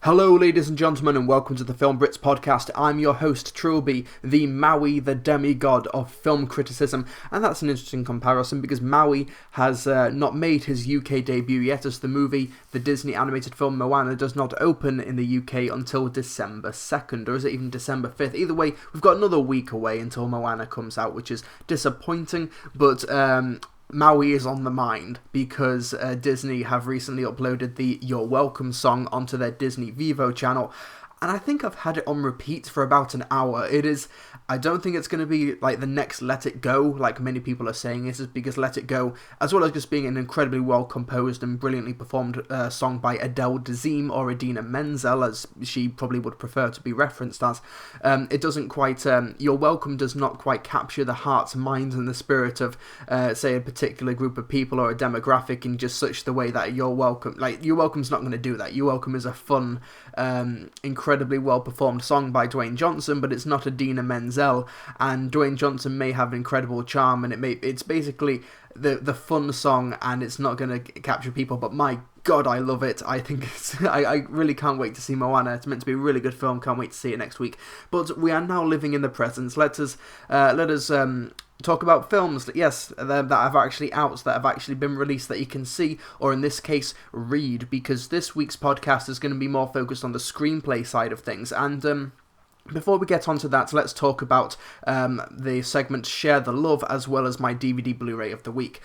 Hello ladies and gentlemen and welcome to the Film Brits podcast. I'm your host Trilbee, the Maui, the demigod of film criticism, and that's an interesting comparison because Maui has not made his UK debut yet, as the movie, the Disney animated film Moana, does not open in the UK until December 2nd, or is it even December 5th? Either way, we've got another week away until Moana comes out, which is disappointing, but Maui is on the mind because Disney have recently uploaded the You're Welcome song onto their Disney Vivo channel, and I think I've had it on repeat for about an hour. I don't think it's going to be like the next Let It Go, like many people are saying. This is because Let It Go, as well as just being an incredibly well composed and brilliantly performed song by Adele Dazeem, or Idina Menzel, as she probably would prefer to be referenced as, it doesn't quite, You're Welcome does not quite capture the hearts, minds and the spirit of, say, a particular group of people or a demographic in just such the way that You're Welcome, like, You're Welcome's not going to do that. You're Welcome is a fun, incredibly well performed song by Dwayne Johnson, but it's not Idina Menzel, and Dwayne Johnson may have incredible charm, and it's basically the fun song, and it's not going to capture people, but my god, I love it. I think I really can't wait to see Moana. It's meant to be a really good film. Can't wait to see it next week. But we are now living in the present. Let us talk about films, yes, that are actually out, that have actually been released, that you can see, or in this case, read, because this week's podcast is going to be more focused on the screenplay side of things, and before we get onto that, let's talk about the segment Share the Love, as well as my DVD Blu-ray of the week.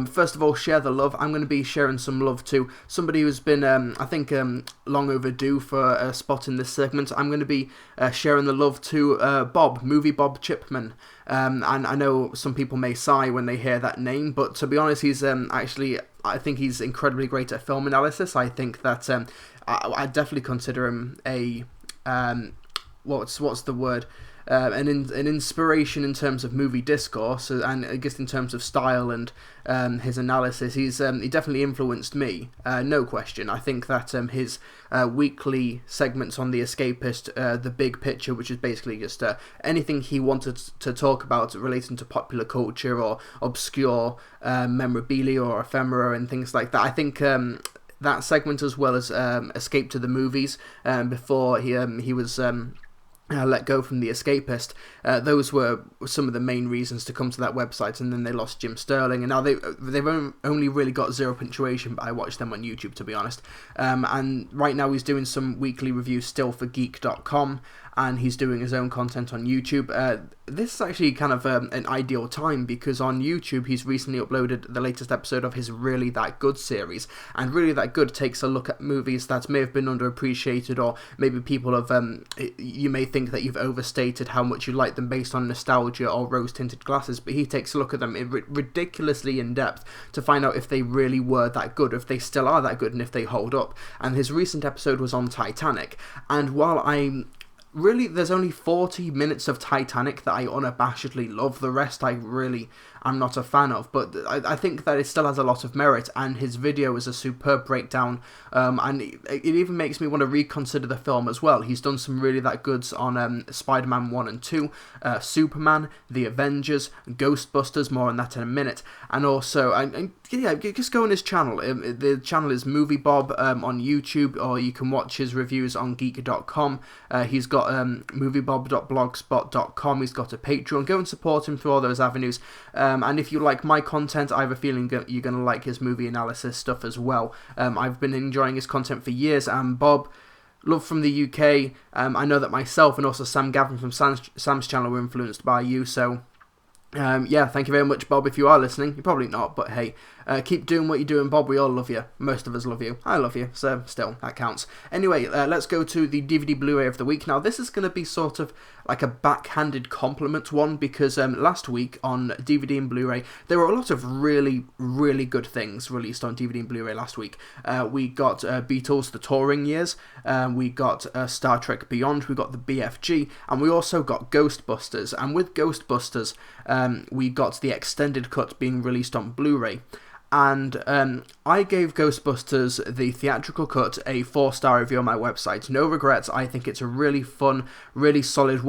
First of all, Share the Love. I'm going to be sharing some love to somebody who's been, I think, long overdue for a spot in this segment. I'm going to be sharing the love to Movie Bob Chipman. And I know some people may sigh when they hear that name, but to be honest, he's actually, I think he's incredibly great at film analysis. I think that I definitely consider him a what's the word? An inspiration in terms of movie discourse, and I guess in terms of style and his analysis. He definitely influenced me, no question. I think that his weekly segments on The Escapist, The Big Picture, which is basically just anything he wanted to talk about relating to popular culture or obscure memorabilia or ephemera and things like that. I think that segment, as well as Escape to the Movies, before he was let go from The Escapist, those were some of the main reasons to come to that website, and then they lost Jim Sterling, and now they've only really got zero punctuation, but I watched them on YouTube, to be honest, and right now he's doing some weekly reviews still for Geek.com, and he's doing his own content on YouTube. This is actually kind of an ideal time, because on YouTube he's recently uploaded the latest episode of his Really That Good series, and Really That Good takes a look at movies that may have been underappreciated, or maybe people have, you may think that you've overstated how much you like them based on nostalgia or rose-tinted glasses, but he takes a look at them ridiculously in depth to find out if they really were that good, if they still are that good, and if they hold up. And his recent episode was on Titanic, and while there's only 40 minutes of Titanic that I unabashedly love. The rest I'm not a fan of, but I think that it still has a lot of merit, and his video is a superb breakdown, and it even makes me want to reconsider the film as well. He's done some Really That Goods on Spider-Man 1 and 2, Superman, The Avengers, Ghostbusters, more on that in a minute, and also, just go on his channel. The channel is Movie Bob on YouTube, or you can watch his reviews on Geek.com. He's got moviebob.blogspot.com. He's got a Patreon. Go and support him through all those avenues. And if you like my content, I have a feeling you're going to like his movie analysis stuff as well. I've been enjoying his content for years, and Bob, love from the UK. I know that myself and also Sam Gavin from Sam's channel were influenced by you, so yeah, thank you very much, Bob, if you are listening. You're probably not, but hey, keep doing what you're doing, Bob. We all love you. Most of us love you. I love you, so still, that counts. Anyway, let's go to the DVD Blu-ray of the week. Now, this is going to be sort of like a backhanded compliment one, because last week on DVD and Blu-ray, there were a lot of really, really good things released on DVD and Blu-ray last week. We got Beatles, The Touring Years, we got Star Trek Beyond, we got the BFG, and we also got Ghostbusters. And with Ghostbusters, we got the extended cut being released on Blu-ray. And I gave Ghostbusters, the theatrical cut, a 4-star review on my website. No regrets. I think it's a really fun, really solid,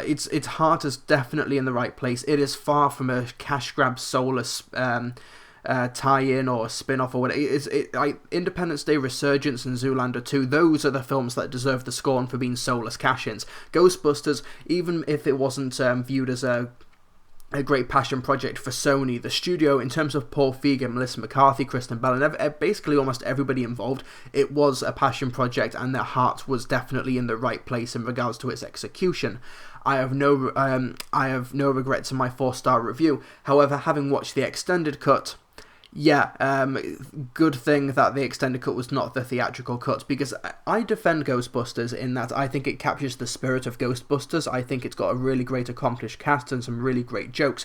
its heart is definitely in the right place. It is far from a cash grab, soulless tie-in or spin-off or whatever. Like Independence Day Resurgence and Zoolander 2, those are the films that deserve the scorn for being soulless cash-ins. Ghostbusters, even if it wasn't viewed as a great passion project for Sony, the studio, in terms of Paul Feig, Melissa McCarthy, Kristen Bell, and basically almost everybody involved, it was a passion project, and their heart was definitely in the right place in regards to its execution. I have no regrets in my 4-star review. However, having watched the extended cut, good thing that the extended cut was not the theatrical cut, because I defend Ghostbusters in that I think it captures the spirit of Ghostbusters. I think it's got a really great accomplished cast and some really great jokes.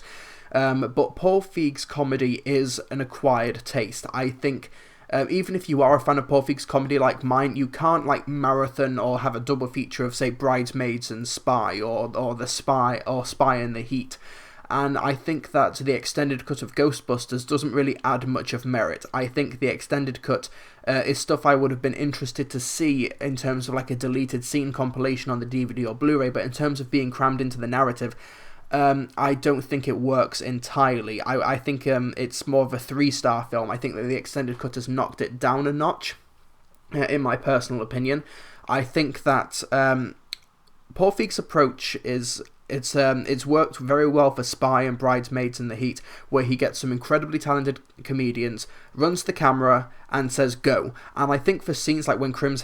But Paul Feig's comedy is an acquired taste. I think even if you are a fan of Paul Feig's comedy like mine, you can't like marathon or have a double feature of, say, Bridesmaids and Spy, or the Spy, or Spy in the Heat. And I think that the extended cut of Ghostbusters doesn't really add much of merit. I think the extended cut is stuff I would have been interested to see in terms of like a deleted scene compilation on the DVD or Blu-ray, but in terms of being crammed into the narrative, I don't think it works entirely. I think it's more of a 3-star film. I think that the extended cut has knocked it down a notch, in my personal opinion. I think that Paul Feig's approach is... It's worked very well for Spy and Bridesmaids in the Heat, where he gets some incredibly talented comedians, runs the camera, and says go. And I think for scenes like when Chris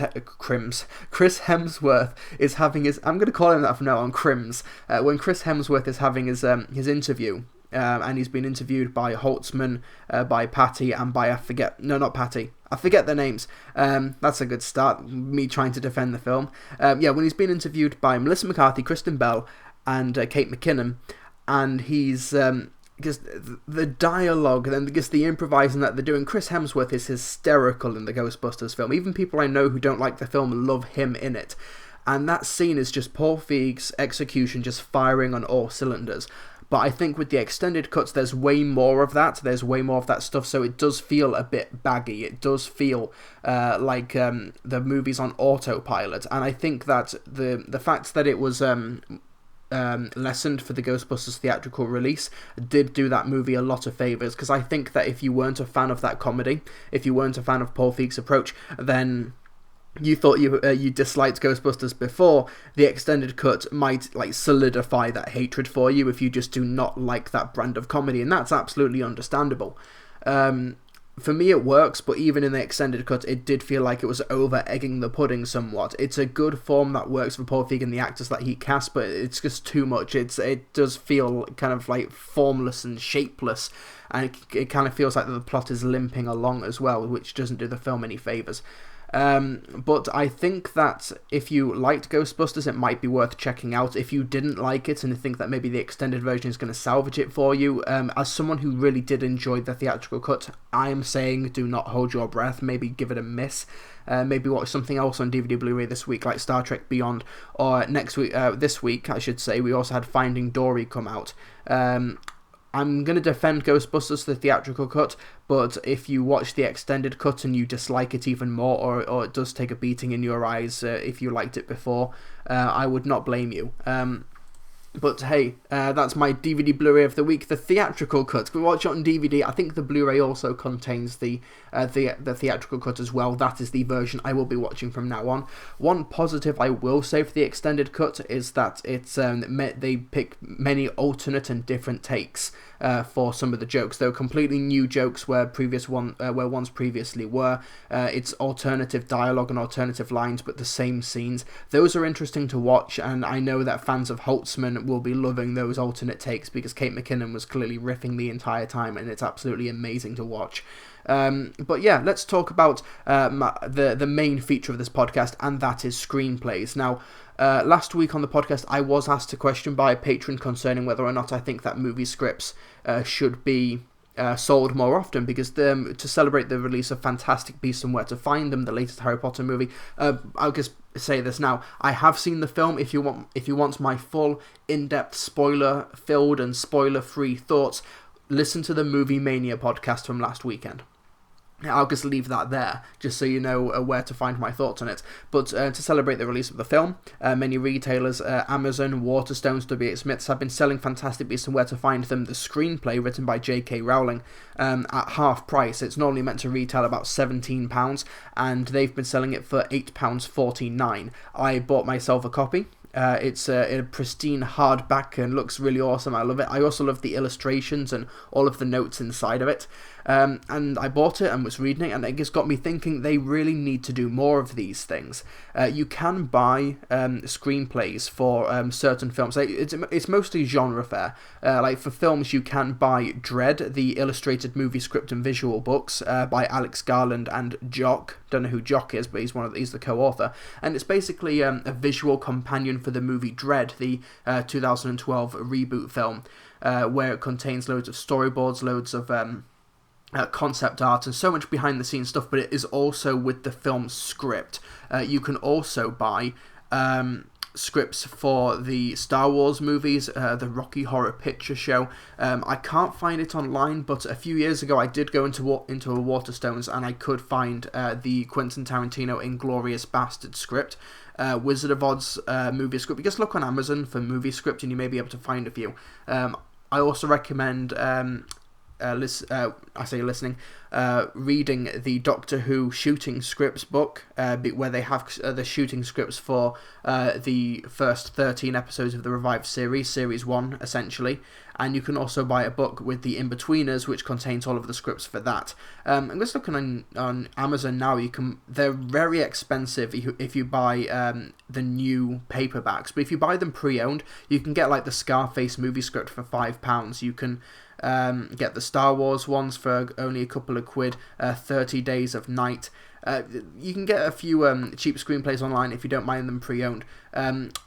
Hemsworth is having his... I'm going to call him that from now on, Crims. When Chris Hemsworth is having his interview, and he's been interviewed by Holtzman, by Patty, and by... I forget their names. That's a good start, me trying to defend the film. When he's been interviewed by Melissa McCarthy, Kristen Bell, and Kate McKinnon, and he's because the dialogue and because the improvising that they're doing, Chris Hemsworth is hysterical in the Ghostbusters film. Even people I know who don't like the film love him in it, and that scene is just Paul Feig's execution just firing on all cylinders. But I think with the extended cuts, there's way more of that. There's way more of that stuff, so it does feel a bit baggy. It does feel like the movie's on autopilot, and I think that the fact that it was lessened for the Ghostbusters theatrical release did do that movie a lot of favours, because I think that if you weren't a fan of that comedy, if you weren't a fan of Paul Feig's approach, then you thought you disliked Ghostbusters before, the extended cut might like solidify that hatred for you if you just do not like that brand of comedy, and that's absolutely understandable. For me it works, but even in the extended cut it did feel like it was over-egging the pudding somewhat. It's a good form that works for Paul Feig and the actors that he cast, but it's just too much. It does feel kind of like formless and shapeless, and it kind of feels like the plot is limping along as well, which doesn't do the film any favours. But I think that if you liked Ghostbusters, it might be worth checking out. If you didn't like it and you think that maybe the extended version is going to salvage it for you, as someone who really did enjoy the theatrical cut, I am saying do not hold your breath. Maybe give it a miss. Maybe watch something else on DVD Blu-ray this week, like Star Trek Beyond, or this week I should say, we also had Finding Dory come out. I'm going to defend Ghostbusters, the theatrical cut, but if you watch the extended cut and you dislike it even more, or it does take a beating in your eyes if you liked it before, I would not blame you. But hey, that's my DVD Blu-ray of the week, the theatrical cut. We watch it on DVD. I think the Blu-ray also contains the theatrical cut as well. That is the version I will be watching from now on. One positive I will say for the extended cut is that it's they pick many alternate and different takes for some of the jokes. They were completely new jokes where ones previously were. It's alternative dialogue and alternative lines, but the same scenes. Those are interesting to watch, and I know that fans of Holtzman will be loving those alternate takes, because Kate McKinnon was clearly riffing the entire time, and it's absolutely amazing to watch. But yeah, let's talk about the main feature of this podcast, and that is screenplays. Now, last week on the podcast, I was asked a question by a patron concerning whether or not I think that movie scripts should be sold more often, because to celebrate the release of Fantastic Beasts and Where to Find Them, the latest Harry Potter movie, I'll just say this now, I have seen the film. If you want my full, in-depth, spoiler-filled and spoiler-free thoughts, listen to the Movie Mania podcast from last weekend. I'll just leave that there, just so you know where to find my thoughts on it. But to celebrate the release of the film, many retailers, Amazon, Waterstones, W.H. Smiths, have been selling fantastic beasts and where to find them. The screenplay, written by J.K. Rowling, at half price. It's normally meant to retail about £17, and they've been selling it for £8.49. I bought myself a copy. It's in a pristine hardback and looks really awesome. I love it. I also love the illustrations and all of the notes inside of it. And I bought it and was reading it, and it just got me thinking they really need to do more of these things. You can buy screenplays for certain films. It's mostly genre fare. Like for films, you can buy Dread, the illustrated movie script and visual books by Alex Garland and Jock. Don't know who Jock is, but he's the co-author. And it's basically a visual companion for the movie Dread, the 2012 reboot film, where it contains loads of storyboards, loads of concept art and so much behind the scenes stuff, but it is also with the film's script. You can also buy scripts for the Star Wars movies, the Rocky Horror Picture Show. I can't find it online, but a few years ago I did go into a Waterstones and I could find the Quentin Tarantino Inglourious Bastard script. Wizard of Oz movie script. You just look on Amazon for movie script and you may be able to find a few. I also recommend reading the Doctor Who shooting scripts book, where they have the shooting scripts for the first 13 episodes of the revived series 1, essentially. And you can also buy a book with the In-Betweeners, which contains all of the scripts for that. I'm just looking on Amazon now. They're very expensive if you buy the new paperbacks, but if you buy them pre-owned, you can get like the Scarface movie script for £5. You can get the Star Wars ones for only a couple of quid, 30 Days of Night. You can get a few cheap screenplays online if you don't mind them pre-owned.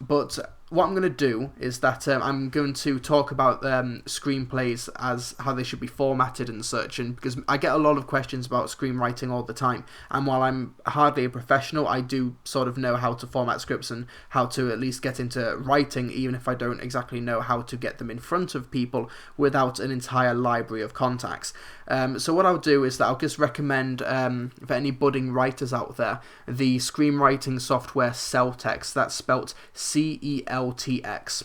But what I'm going to do is that I'm going to talk about screenplays as how they should be formatted and such, and because I get a lot of questions about screenwriting all the time, and while I'm hardly a professional, I do sort of know how to format scripts and how to at least get into writing, even if I don't exactly know how to get them in front of people without an entire library of contacts. So what I'll do is that I'll just recommend for any budding writers out there, the screenwriting software Celtx. That's spelt CELTX.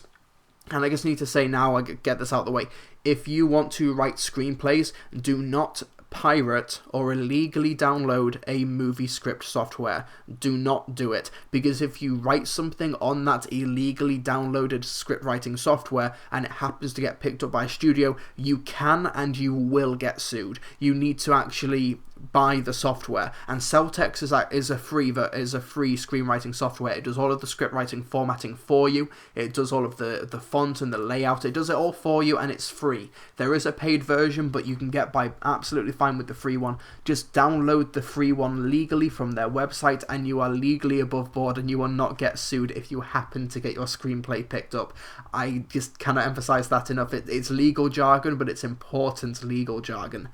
And I just need to say now, I get this out of the way, if you want to write screenplays, do not pirate or illegally download a movie script software. Do not do it, because if you write something on that illegally downloaded script writing software and it happens to get picked up by a studio, you can and you will get sued. You need to actually buy the software, and Celtx is a free screenwriting software. It does all of the script writing formatting for you. It does all of the font and the layout. It does it all for you, and it's free. There is a paid version, but you can get by absolutely fine with the free one. Just download the free one legally from their website, and you are legally above board, and you will not get sued if you happen to get your screenplay picked up. I just cannot emphasize that enough. It's legal jargon, but it's important legal jargon.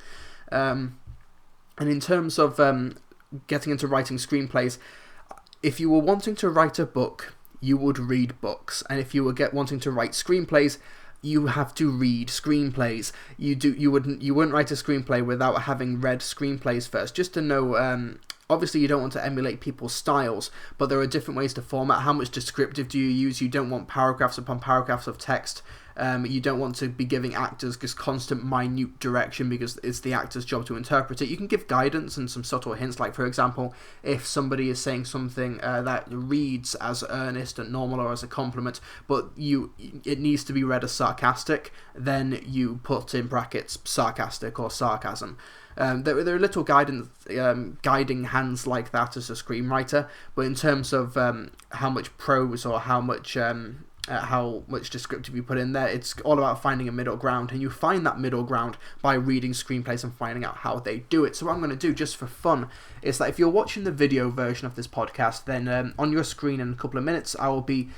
And in terms of getting into writing screenplays, if you were wanting to write a book, you would read books, and if you were wanting to write screenplays, you have to read screenplays. You wouldn't write a screenplay without having read screenplays first, just to know. Obviously, you don't want to emulate people's styles, but there are different ways to format. How much descriptive do you use? You don't want paragraphs upon paragraphs of text. You don't want to be giving actors just constant minute direction, because it's the actor's job to interpret it. You can give guidance and some subtle hints, like for example, if somebody is saying something that reads as earnest and normal or as a compliment, but it needs to be read as sarcastic, then you put in brackets sarcastic or sarcasm. There are little guiding hands like that as a screenwriter, but in terms of how much prose or how much descriptive you put in there, it's all about finding a middle ground, and you find that middle ground by reading screenplays and finding out how they do it. So what I'm going to do, just for fun, is that if you're watching the video version of this podcast, then on your screen in a couple of minutes I will be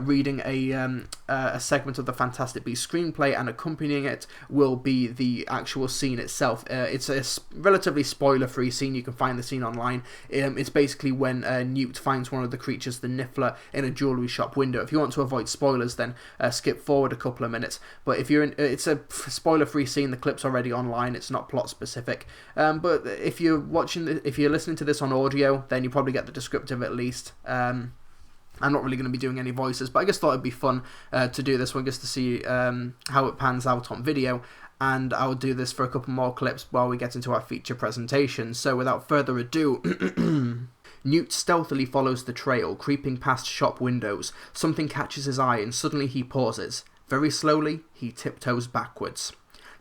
reading a segment of the Fantastic Beasts screenplay, and accompanying it will be the actual scene itself. It's a relatively spoiler-free scene. You can find the scene online. It's basically when Newt finds one of the creatures, the Niffler, in a jewellery shop window. If you want to avoid spoilers, then skip forward a couple of minutes. But if you're it's a spoiler-free scene. The clip's already online. It's not plot specific. But if you're listening to this on audio, then you probably get the descriptive at least. I'm not really going to be doing any voices, but I just thought it'd be fun to do this one just to see how it pans out on video. And I'll do this for a couple more clips while we get into our feature presentation. So without further ado, Newt stealthily follows the trail, creeping past shop windows. Something catches his eye and suddenly he pauses. Very slowly, he tiptoes backwards.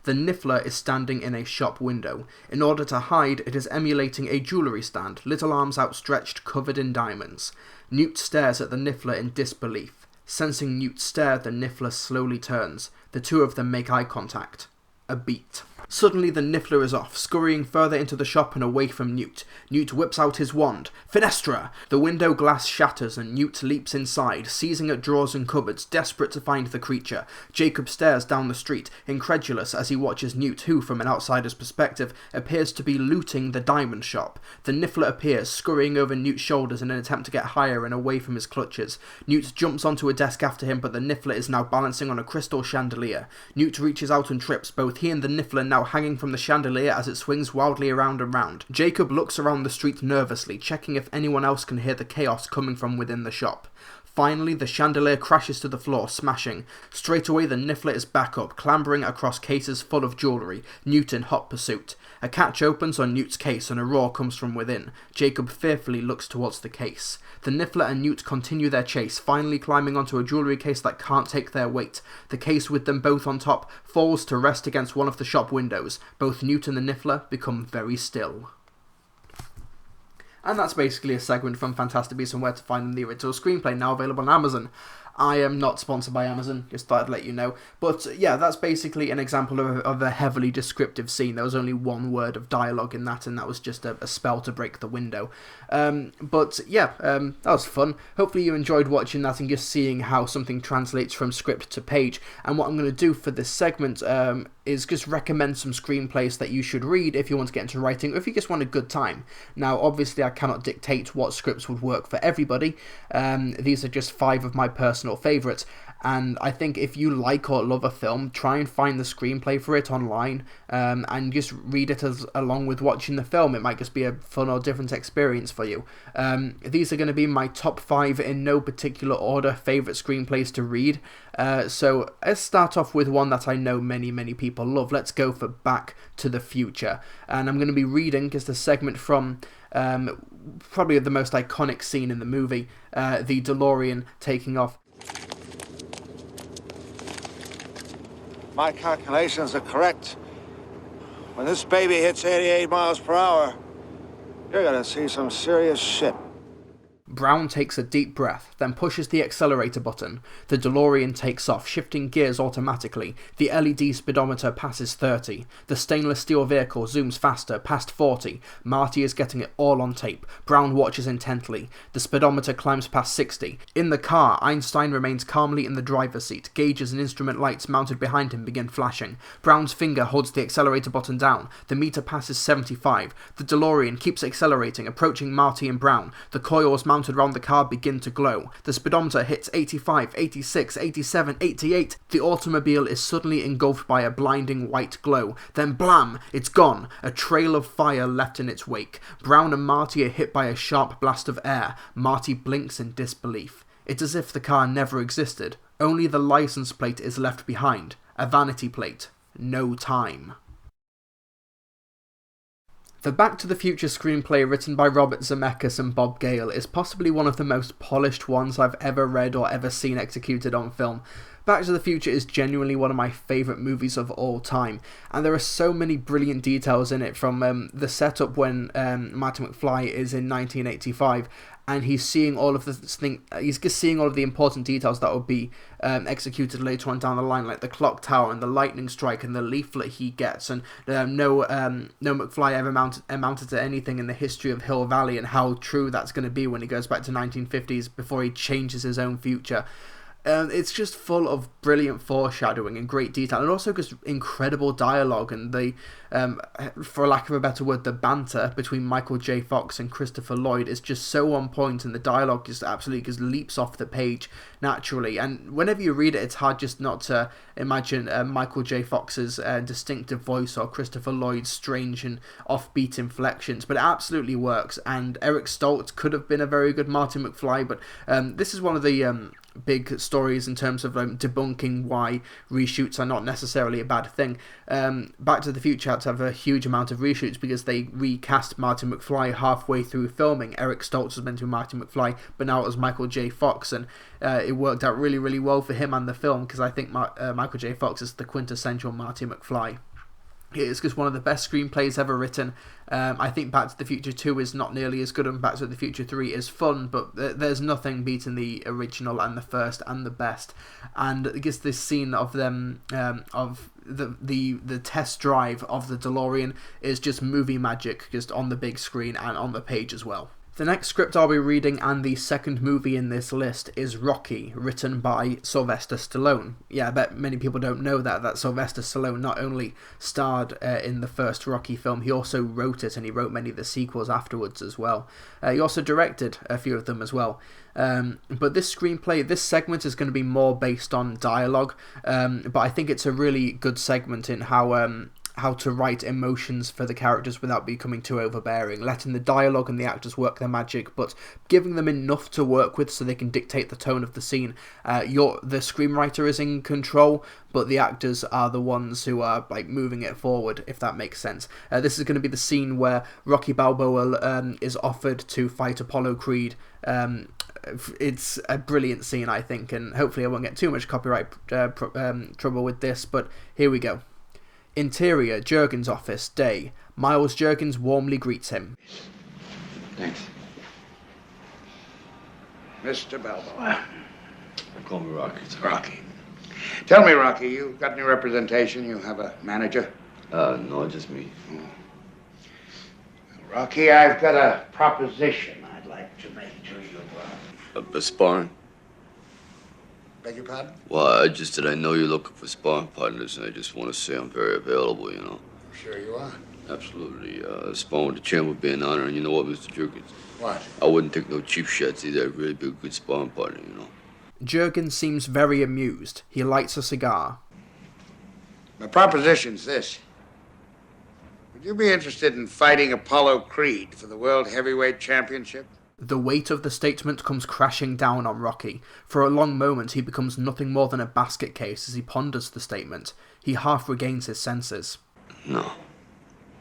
The Niffler is standing in a shop window. In order to hide, it is emulating a jewellery stand, little arms outstretched, covered in diamonds. Newt stares at the Niffler in disbelief. Sensing Newt's stare, the Niffler slowly turns. The two of them make eye contact. A beat. Suddenly the Niffler is off, scurrying further into the shop and away from Newt. Newt whips out his wand. Fenestra! The window glass shatters and Newt leaps inside, seizing at drawers and cupboards, desperate to find the creature. Jacob stares down the street, incredulous as he watches Newt, who, from an outsider's perspective, appears to be looting the diamond shop. The Niffler appears, scurrying over Newt's shoulders in an attempt to get higher and away from his clutches. Newt jumps onto a desk after him, but the Niffler is now balancing on a crystal chandelier. Newt reaches out and trips. Both he and the Niffler now hanging from the chandelier as it swings wildly around and round. Jacob looks around the street nervously, checking if anyone else can hear the chaos coming from within the shop. Finally, the chandelier crashes to the floor, smashing. Straight away, the Niffler is back up, clambering across cases full of jewellery, Newt in hot pursuit. A catch opens on Newt's case and a roar comes from within. Jacob fearfully looks towards the case. The Niffler and Newt continue their chase, finally climbing onto a jewellery case that can't take their weight. The case, with them both on top, falls to rest against one of the shop windows. Both Newt and the Niffler become very still. And that's basically a segment from Fantastic Beasts and Where to Find Them, the original screenplay, now available on Amazon. I am not sponsored by Amazon, just thought I'd let you know. But yeah, that's basically an example of a heavily descriptive scene. There was only one word of dialogue in that, and that was just a spell to break the window. But yeah, that was fun. Hopefully you enjoyed watching that and just seeing how something translates from script to page. And what I'm going to do for this segment is just recommend some screenplays that you should read if you want to get into writing, or if you just want a good time. Now, obviously I cannot dictate what scripts would work for everybody. These are just 5 of my personal favourites, and I think if you like or love a film, try and find the screenplay for it online, and just read it along with watching the film. It might just be a fun or different experience for you. These are going to be my top 5 in no particular order favourite screenplays to read. So let's start off with one that I know many people love. Let's go for Back to the Future, and I'm going to be reading just a segment from probably the most iconic scene in the movie, the DeLorean taking off. My calculations are correct. When this baby hits 88 miles per hour, you're gonna see some serious shit. Brown takes a deep breath, then pushes the accelerator button. The DeLorean takes off, shifting gears automatically. The LED speedometer passes 30. The stainless steel vehicle zooms faster, past 40. Marty is getting it all on tape. Brown watches intently. The speedometer climbs past 60. In the car, Einstein remains calmly in the driver's seat. Gauges and instrument lights mounted behind him begin flashing. Brown's finger holds the accelerator button down. The meter passes 75. The DeLorean keeps accelerating, approaching Marty and Brown. The coils mounted around the car begin to glow. The speedometer hits 85, 86, 87, 88. The automobile is suddenly engulfed by a blinding white glow. Then blam! It's gone. A trail of fire left in its wake. Brown and Marty are hit by a sharp blast of air. Marty blinks in disbelief. It's as if the car never existed. Only the license plate is left behind. A vanity plate. No time. The Back to the Future screenplay, written by Robert Zemeckis and Bob Gale, is possibly one of the most polished ones I've ever read or ever seen executed on film. Back to the Future is genuinely one of my favourite movies of all time, and there are so many brilliant details in it, from the setup when Marty McFly is in 1985 and he's seeing all of he's just seeing all of the important details that will be executed later on down the line, like the clock tower and the lightning strike and the leaflet he gets, and no McFly ever amounted to anything in the history of Hill Valley, and how true that's going to be when he goes back to 1950s before he changes his own future. It's just full of brilliant foreshadowing and great detail, and also just incredible dialogue, and the, for lack of a better word, the banter between Michael J. Fox and Christopher Lloyd is just so on point, and the dialogue just absolutely just leaps off the page naturally. And whenever you read it, it's hard just not to imagine Michael J. Fox's distinctive voice or Christopher Lloyd's strange and offbeat inflections, but it absolutely works. And Eric Stoltz could have been a very good Marty McFly, but this is one of the big stories in terms of debunking why reshoots are not necessarily a bad thing. Back to the Future had to have a huge amount of reshoots because they recast Marty McFly halfway through filming. Eric Stoltz was meant to be Marty McFly, but now it was Michael J. Fox, and it worked out really, really well for him and the film, because I think Michael J. Fox is the quintessential Marty McFly. It's just one of the best screenplays ever written. I think Back to the Future 2 is not nearly as good, and Back to the Future 3 is fun, but there's nothing beating the original and the first and the best. And I guess this scene of them, of the test drive of the DeLorean is just movie magic, just on the big screen and on the page as well. The next script I'll be reading, and the second movie in this list, is Rocky, written by Sylvester Stallone. Yeah, I bet many people don't know that Sylvester Stallone not only starred in the first Rocky film, he also wrote it, and he wrote many of the sequels afterwards as well. He also directed a few of them as well. But this screenplay, this segment is going to be more based on dialogue, but I think it's a really good segment in how to write emotions for the characters without becoming too overbearing, letting the dialogue and the actors work their magic, but giving them enough to work with so they can dictate the tone of the scene. The screenwriter is in control, but the actors are the ones who are moving it forward, if that makes sense. This is going to be the scene where Rocky Balboa is offered to fight Apollo Creed. It's a brilliant scene, I think, and hopefully I won't get too much copyright trouble with this, but here we go. Interior, Jurgens' office, day. Miles Jurgens warmly greets him. Thanks. Mr. Balboa. Call me Rocky. It's Rocky. Tell me, Rocky, you got any representation? You have a manager? No, just me. Rocky, I've got a proposition I'd like to make to you. A sparring? Beg your pardon? Well, I know you're looking for sparring partners, and I just want to say I'm very available, you know. Sure you are. Absolutely. Sparring with the champ would be an honor, and you know what, Mr. Jurgens? What? I wouldn't take no cheap shots either. I'd really be a good sparring partner, you know. Jurgens seems very amused. He lights a cigar. My proposition's this. Would you be interested in fighting Apollo Creed for the World Heavyweight Championship? The weight of the statement comes crashing down on Rocky. For a long moment he becomes nothing more than a basket case as he ponders the statement. He half regains his senses. No.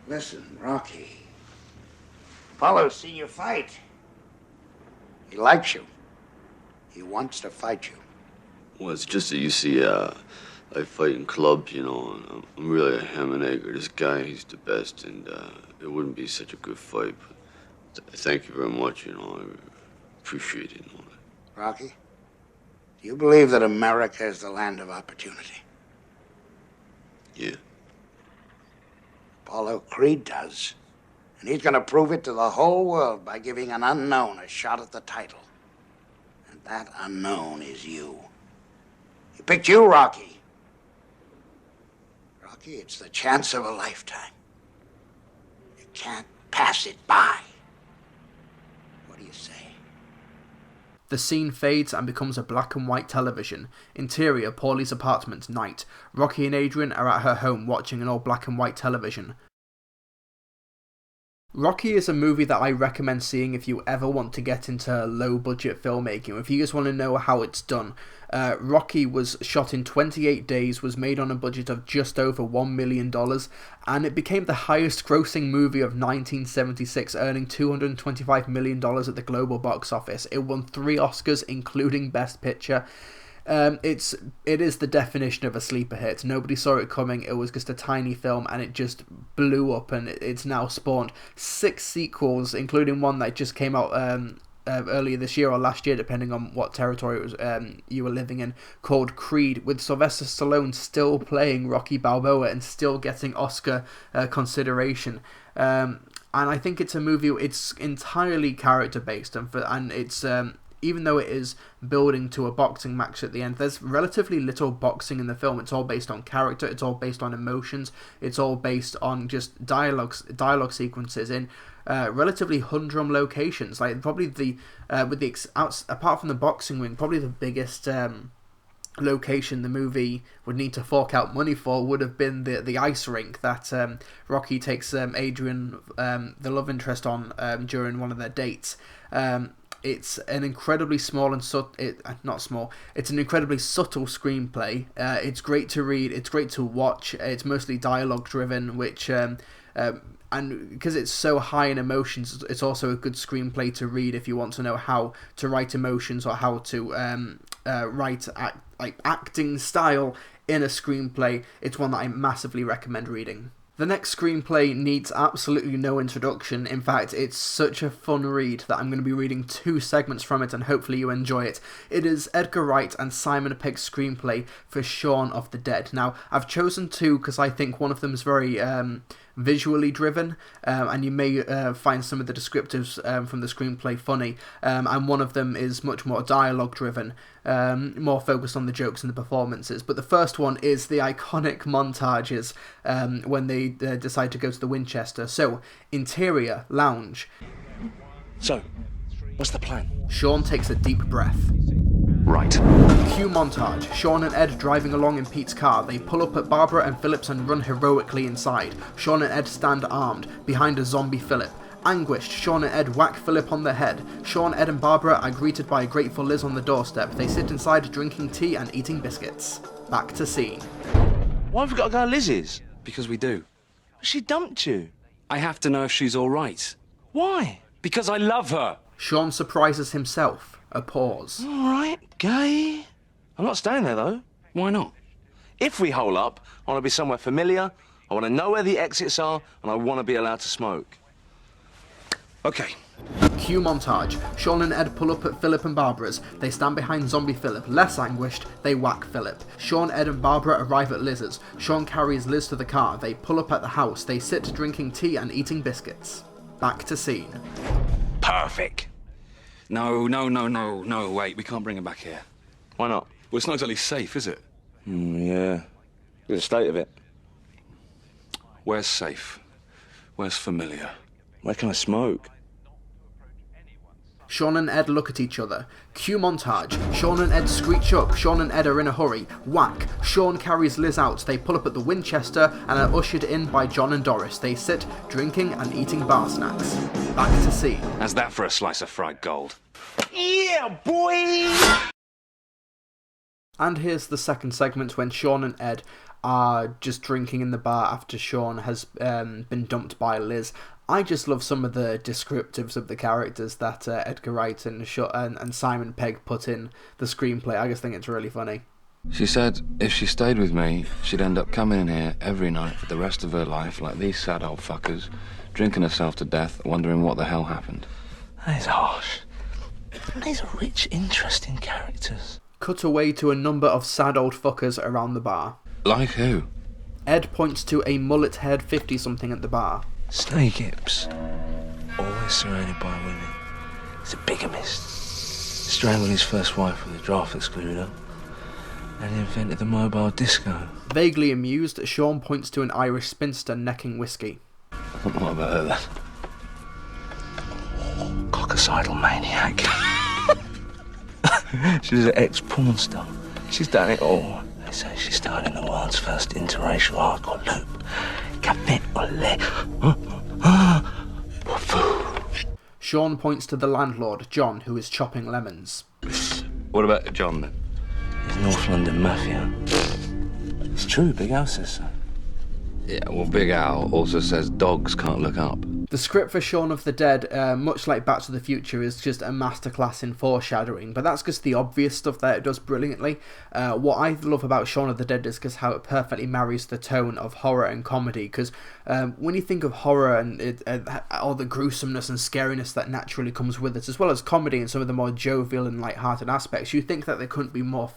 Listen, Rocky. Apollo's seen you fight. He likes you. He wants to fight you. Well, it's just that you see, I fight in clubs, you know, and I'm really a ham and egg. This guy, he's the best, and it wouldn't be such a good fight, but thank you very much, you know, I appreciate it. Rocky, do you believe that America is the land of opportunity? Yeah. Apollo Creed does. And he's going to prove it to the whole world by giving an unknown a shot at the title. And that unknown is you. He picked you, Rocky. Rocky, it's the chance of a lifetime. You can't pass it by. What do you say? The scene fades and becomes a black and white television. Interior, Paulie's apartment, night. Rocky and Adrian are at her home watching an all black and white television. Rocky is a movie that I recommend seeing if you ever want to get into low-budget filmmaking, if you just want to know how it's done. Rocky was shot in 28 days, was made on a budget of just over $1 million, and it became the highest-grossing movie of 1976, earning $225 million at the global box office. It won 3 Oscars, including Best Picture. It is the definition of a sleeper hit. Nobody saw it coming. It was just a tiny film, and it just blew up, and it's now spawned 6 sequels, including one that just came out earlier this year or last year, depending on what territory it was, you were living in, called Creed, with Sylvester Stallone still playing Rocky Balboa and still getting Oscar consideration. And I think it's a movie. It's entirely character based, and it's even though it is building to a boxing match at the end, there's relatively little boxing in the film. It's all based on character. It's all based on emotions. It's all based on just dialogue sequences in relatively humdrum locations. Like probably apart from the boxing ring, probably the biggest location the movie would need to fork out money for would have been the ice rink that Rocky takes Adrian, the love interest, on during one of their dates. It's an incredibly small and it's an incredibly subtle screenplay. It's great to read. It's great to watch. It's mostly dialogue driven, which and because it's so high in emotions, it's also a good screenplay to read if you want to know how to write emotions or how to write acting style in a screenplay. It's one that I massively recommend reading. The next screenplay needs absolutely no introduction. In fact, it's such a fun read that I'm going to be reading 2 segments from it, and hopefully you enjoy it. It is Edgar Wright and Simon Pegg's screenplay for Shaun of the Dead. Now, I've chosen 2 because I think one of them is very visually driven, and you may find some of the descriptives from the screenplay funny, and one of them is much more dialogue driven, more focused on the jokes and the performances. But the first one is the iconic montages when they decide to go to the Winchester. So, interior, lounge. So, what's the plan? Shaun takes a deep breath. Right. Cue montage. Shaun and Ed driving along in Pete's car. They pull up at Barbara and Phillips and run heroically inside. Shaun and Ed stand armed, behind a zombie Philip. Anguished, Shaun and Ed whack Philip on the head. Shaun, Ed and Barbara are greeted by a grateful Liz on the doorstep. They sit inside drinking tea and eating biscuits. Back to scene. Why have we got to go to Liz's? Because we do. She dumped you. I have to know if she's all right. Why? Because I love her. Shaun surprises himself. A pause. All right, gay. I'm not staying there, though. Why not? If we hole up, I want to be somewhere familiar, I want to know where the exits are, and I want to be allowed to smoke. Okay. Cue montage. Shaun and Ed pull up at Philip and Barbara's. They stand behind zombie Philip. Less anguished, they whack Philip. Shaun, Ed and Barbara arrive at Liz's. Shaun carries Liz to the car. They pull up at the house. They sit drinking tea and eating biscuits. Back to scene. Perfect. No, wait, we can't bring her back here. Why not? Well, it's not exactly safe, is it? Yeah. Look at the state of it. Where's safe? Where's familiar? Where can I smoke? Shaun and Ed look at each other. Cue montage. Shaun and Ed screech up. Shaun and Ed are in a hurry. Whack. Shaun carries Liz out. They pull up at the Winchester and are ushered in by John and Doris. They sit, drinking and eating bar snacks. Back to scene. How's that for a slice of fried gold? Yeah, boy! And here's the second segment when Shaun and Ed are just drinking in the bar after Shaun has been dumped by Liz. I just love some of the descriptives of the characters that Edgar Wright and Simon Pegg put in the screenplay. I just think it's really funny. She said if she stayed with me, she'd end up coming in here every night for the rest of her life, like these sad old fuckers, drinking herself to death, wondering what the hell happened. That is harsh. These are rich, interesting characters. Cut away to a number of sad old fuckers around the bar. Like who? Ed points to a mullet-haired 50-something at the bar. Snay Gibbs, always surrounded by women. He's a bigamist. Strangled his first wife with a draft excluder, and invented the mobile disco. Vaguely amused, Shaun points to an Irish spinster necking whiskey. What about her then? Coccicidal maniac. She's an ex-porn star. She's done it all. They say she starred in the world's first interracial hardcore loop. Café au lait. Shaun points to the landlord, John, who is chopping lemons. What about John then? He's North London Mafia. It's true, Big Al says so. Yeah, well, Big Al also says dogs can't look up. The script for Shaun of the Dead, much like Back to the Future, is just a masterclass in foreshadowing, but that's just the obvious stuff that it does brilliantly. What I love about Shaun of the Dead is just how it perfectly marries the tone of horror and comedy, because when you think of horror and all the gruesomeness and scariness that naturally comes with it, as well as comedy and some of the more jovial and light-hearted aspects, you think that they couldn't be more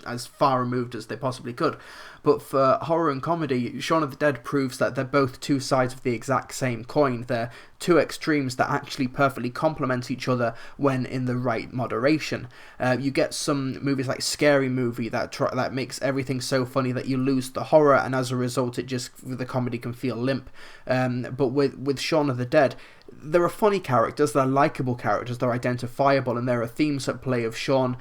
as far removed as they possibly could. But for horror and comedy, Shaun of the Dead proves that they're both two sides of the exact same coin. They're two extremes that actually perfectly complement each other when in the right moderation. You get some movies like Scary Movie that makes everything so funny that you lose the horror, and as a result the comedy can feel limp. But with Shaun of the Dead, there are funny characters, they're likeable characters, they're identifiable, and there are themes at play of Shaun.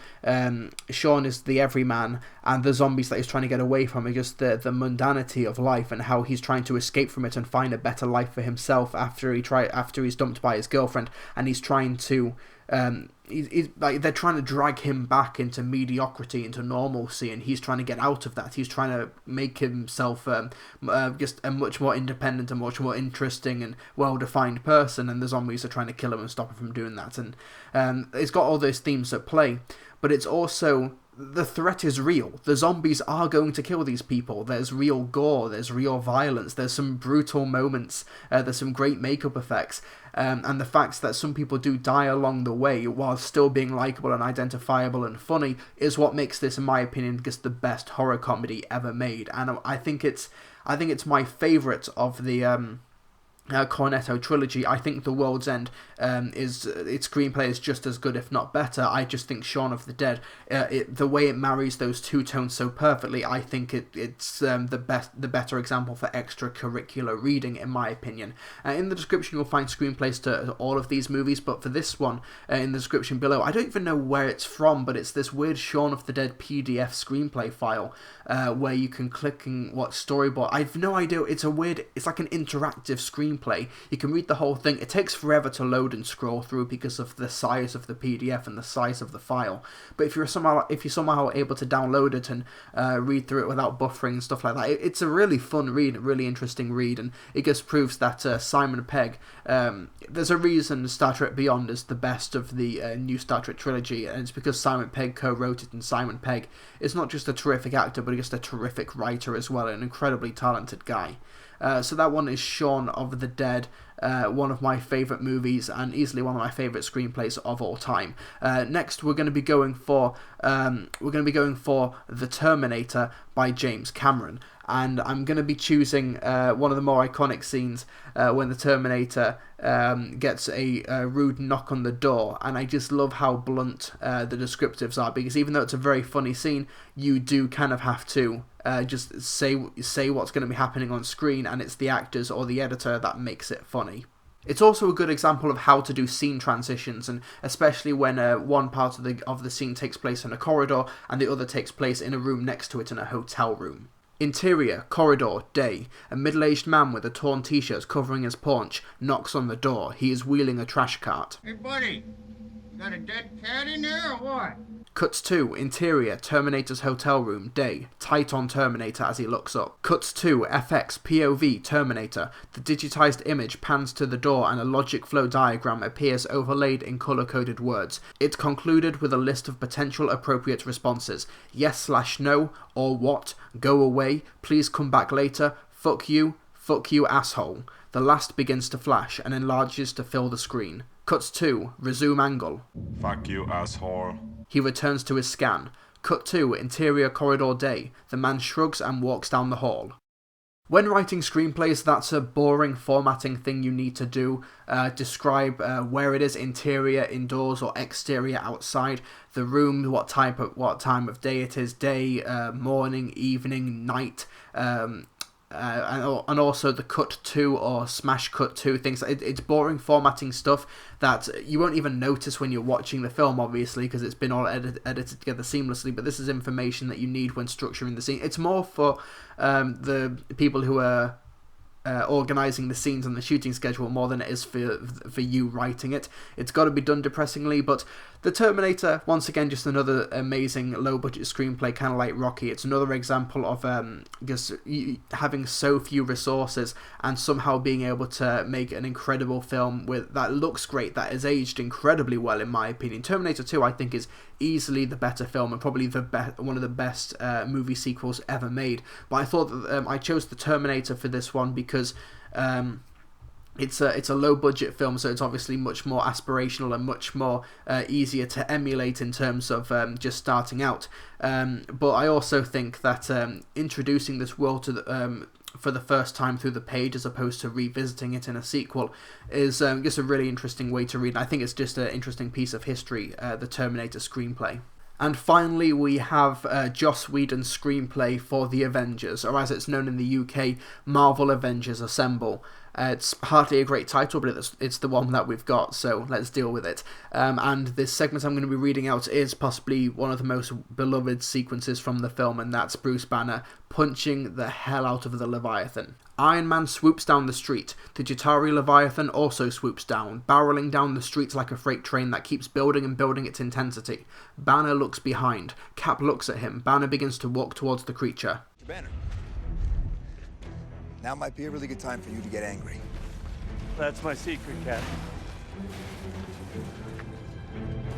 Shaun is the everyman, and the zombies that he's trying to get away from are just the mundanity of life, and how he's trying to escape from it and find a better life for himself after he's dumped by his girlfriend, and he's trying to they're trying to drag him back into mediocrity, into normalcy, and he's trying to get out of that. He's trying to make himself just a much more independent and much more interesting and well-defined person, and the zombies are trying to kill him and stop him from doing that. And it's got all those themes at play, but it's also, the threat is real. The zombies are going to kill these people. There's real gore, there's real violence, there's some brutal moments, there's some great makeup effects, and the fact that some people do die along the way while still being likeable and identifiable and funny is what makes this, in my opinion, just the best horror comedy ever made. And I think it's my favourite of the Cornetto trilogy. I think The World's End its screenplay is just as good, if not better. I just think Shaun of the Dead, the way it marries those two tones so perfectly, I think it's the better example for extracurricular reading, in my opinion. In the description you'll find screenplays to all of these movies, but for this one, in the description below, I don't even know where it's from, but it's this weird Shaun of the Dead PDF screenplay file where you can click and watch storyboard. I've no idea. It's like an interactive screenplay. You can read the whole thing. It takes forever to load and scroll through because of the size of the PDF and the size of the file. But if you're somehow able to download it and read through it without buffering and stuff like that, it's a really fun read, a really interesting read, and it just proves that Simon Pegg, there's a reason Star Trek Beyond is the best of the new Star Trek trilogy, and it's because Simon Pegg co-wrote it, and Simon Pegg is not just a terrific actor, but just a terrific writer as well, an incredibly talented guy. So that one is Shaun of the Dead, one of my favourite movies and easily one of my favourite screenplays of all time. Next, we're going to be going for The Terminator by James Cameron, and I'm going to be choosing one of the more iconic scenes when the Terminator gets a rude knock on the door, and I just love how blunt the descriptives are, because even though it's a very funny scene, you do kind of have to just say what's going to be happening on screen, and it's the actors or the editor that makes it funny. It's also a good example of how to do scene transitions, and especially when one part of the scene takes place in a corridor and the other takes place in a room next to it in a hotel room. Interior, corridor, day. A middle-aged man with a torn t-shirt covering his paunch knocks on the door. He is wheeling a trash cart. Hey, buddy, got a dead cat in there or what? Cuts to interior, Terminator's hotel room, day. Tight on Terminator as he looks up. Cuts to FX, POV, Terminator. The digitized image pans to the door and a logic flow diagram appears overlaid in color-coded words. It concluded with a list of potential appropriate responses. Yes/no, or what, go away, please come back later, fuck you asshole. The last begins to flash and enlarges to fill the screen. Cuts to, resume angle. Fuck you, asshole. He returns to his scan. Cut to, interior corridor, day. The man shrugs and walks down the hall. When writing screenplays, that's a boring formatting thing you need to do. Describe where it is, interior, indoors, or exterior, outside. The room, what time of day it is, day, morning, evening, night. And also the cut to or smash cut to things. It's boring formatting stuff that you won't even notice when you're watching the film, obviously, because it's been all edited together seamlessly, but this is information that you need when structuring the scene. It's more for the people who are organising the scenes and the shooting schedule more than it is for you writing it. It's got to be done depressingly, but The Terminator, once again, just another amazing low-budget screenplay, kind of like Rocky. It's another example of just having so few resources and somehow being able to make an incredible film that looks great, that is aged incredibly well, in my opinion. Terminator 2, I think, is easily the better film and probably one of the best movie sequels ever made. But I thought that I chose The Terminator for this one because it's a low budget film, so it's obviously much more aspirational and much more easier to emulate in terms of just starting out. But I also think that introducing this world to for the first time through the page as opposed to revisiting it in a sequel is just a really interesting way to read. I think it's just an interesting piece of history, the Terminator screenplay. And finally, we have Joss Whedon's screenplay for The Avengers, or as it's known in the UK, Marvel Avengers Assemble. It's hardly a great title, but it's the one that we've got, so let's deal with it. And this segment I'm going to be reading out is possibly one of the most beloved sequences from the film, and that's Bruce Banner punching the hell out of the Leviathan. Iron Man swoops down the street. The Chitauri Leviathan also swoops down, barreling down the streets like a freight train that keeps building and building its intensity. Banner looks behind. Cap looks at him. Banner begins to walk towards the creature. Banner, now might be a really good time for you to get angry. That's my secret, Cap.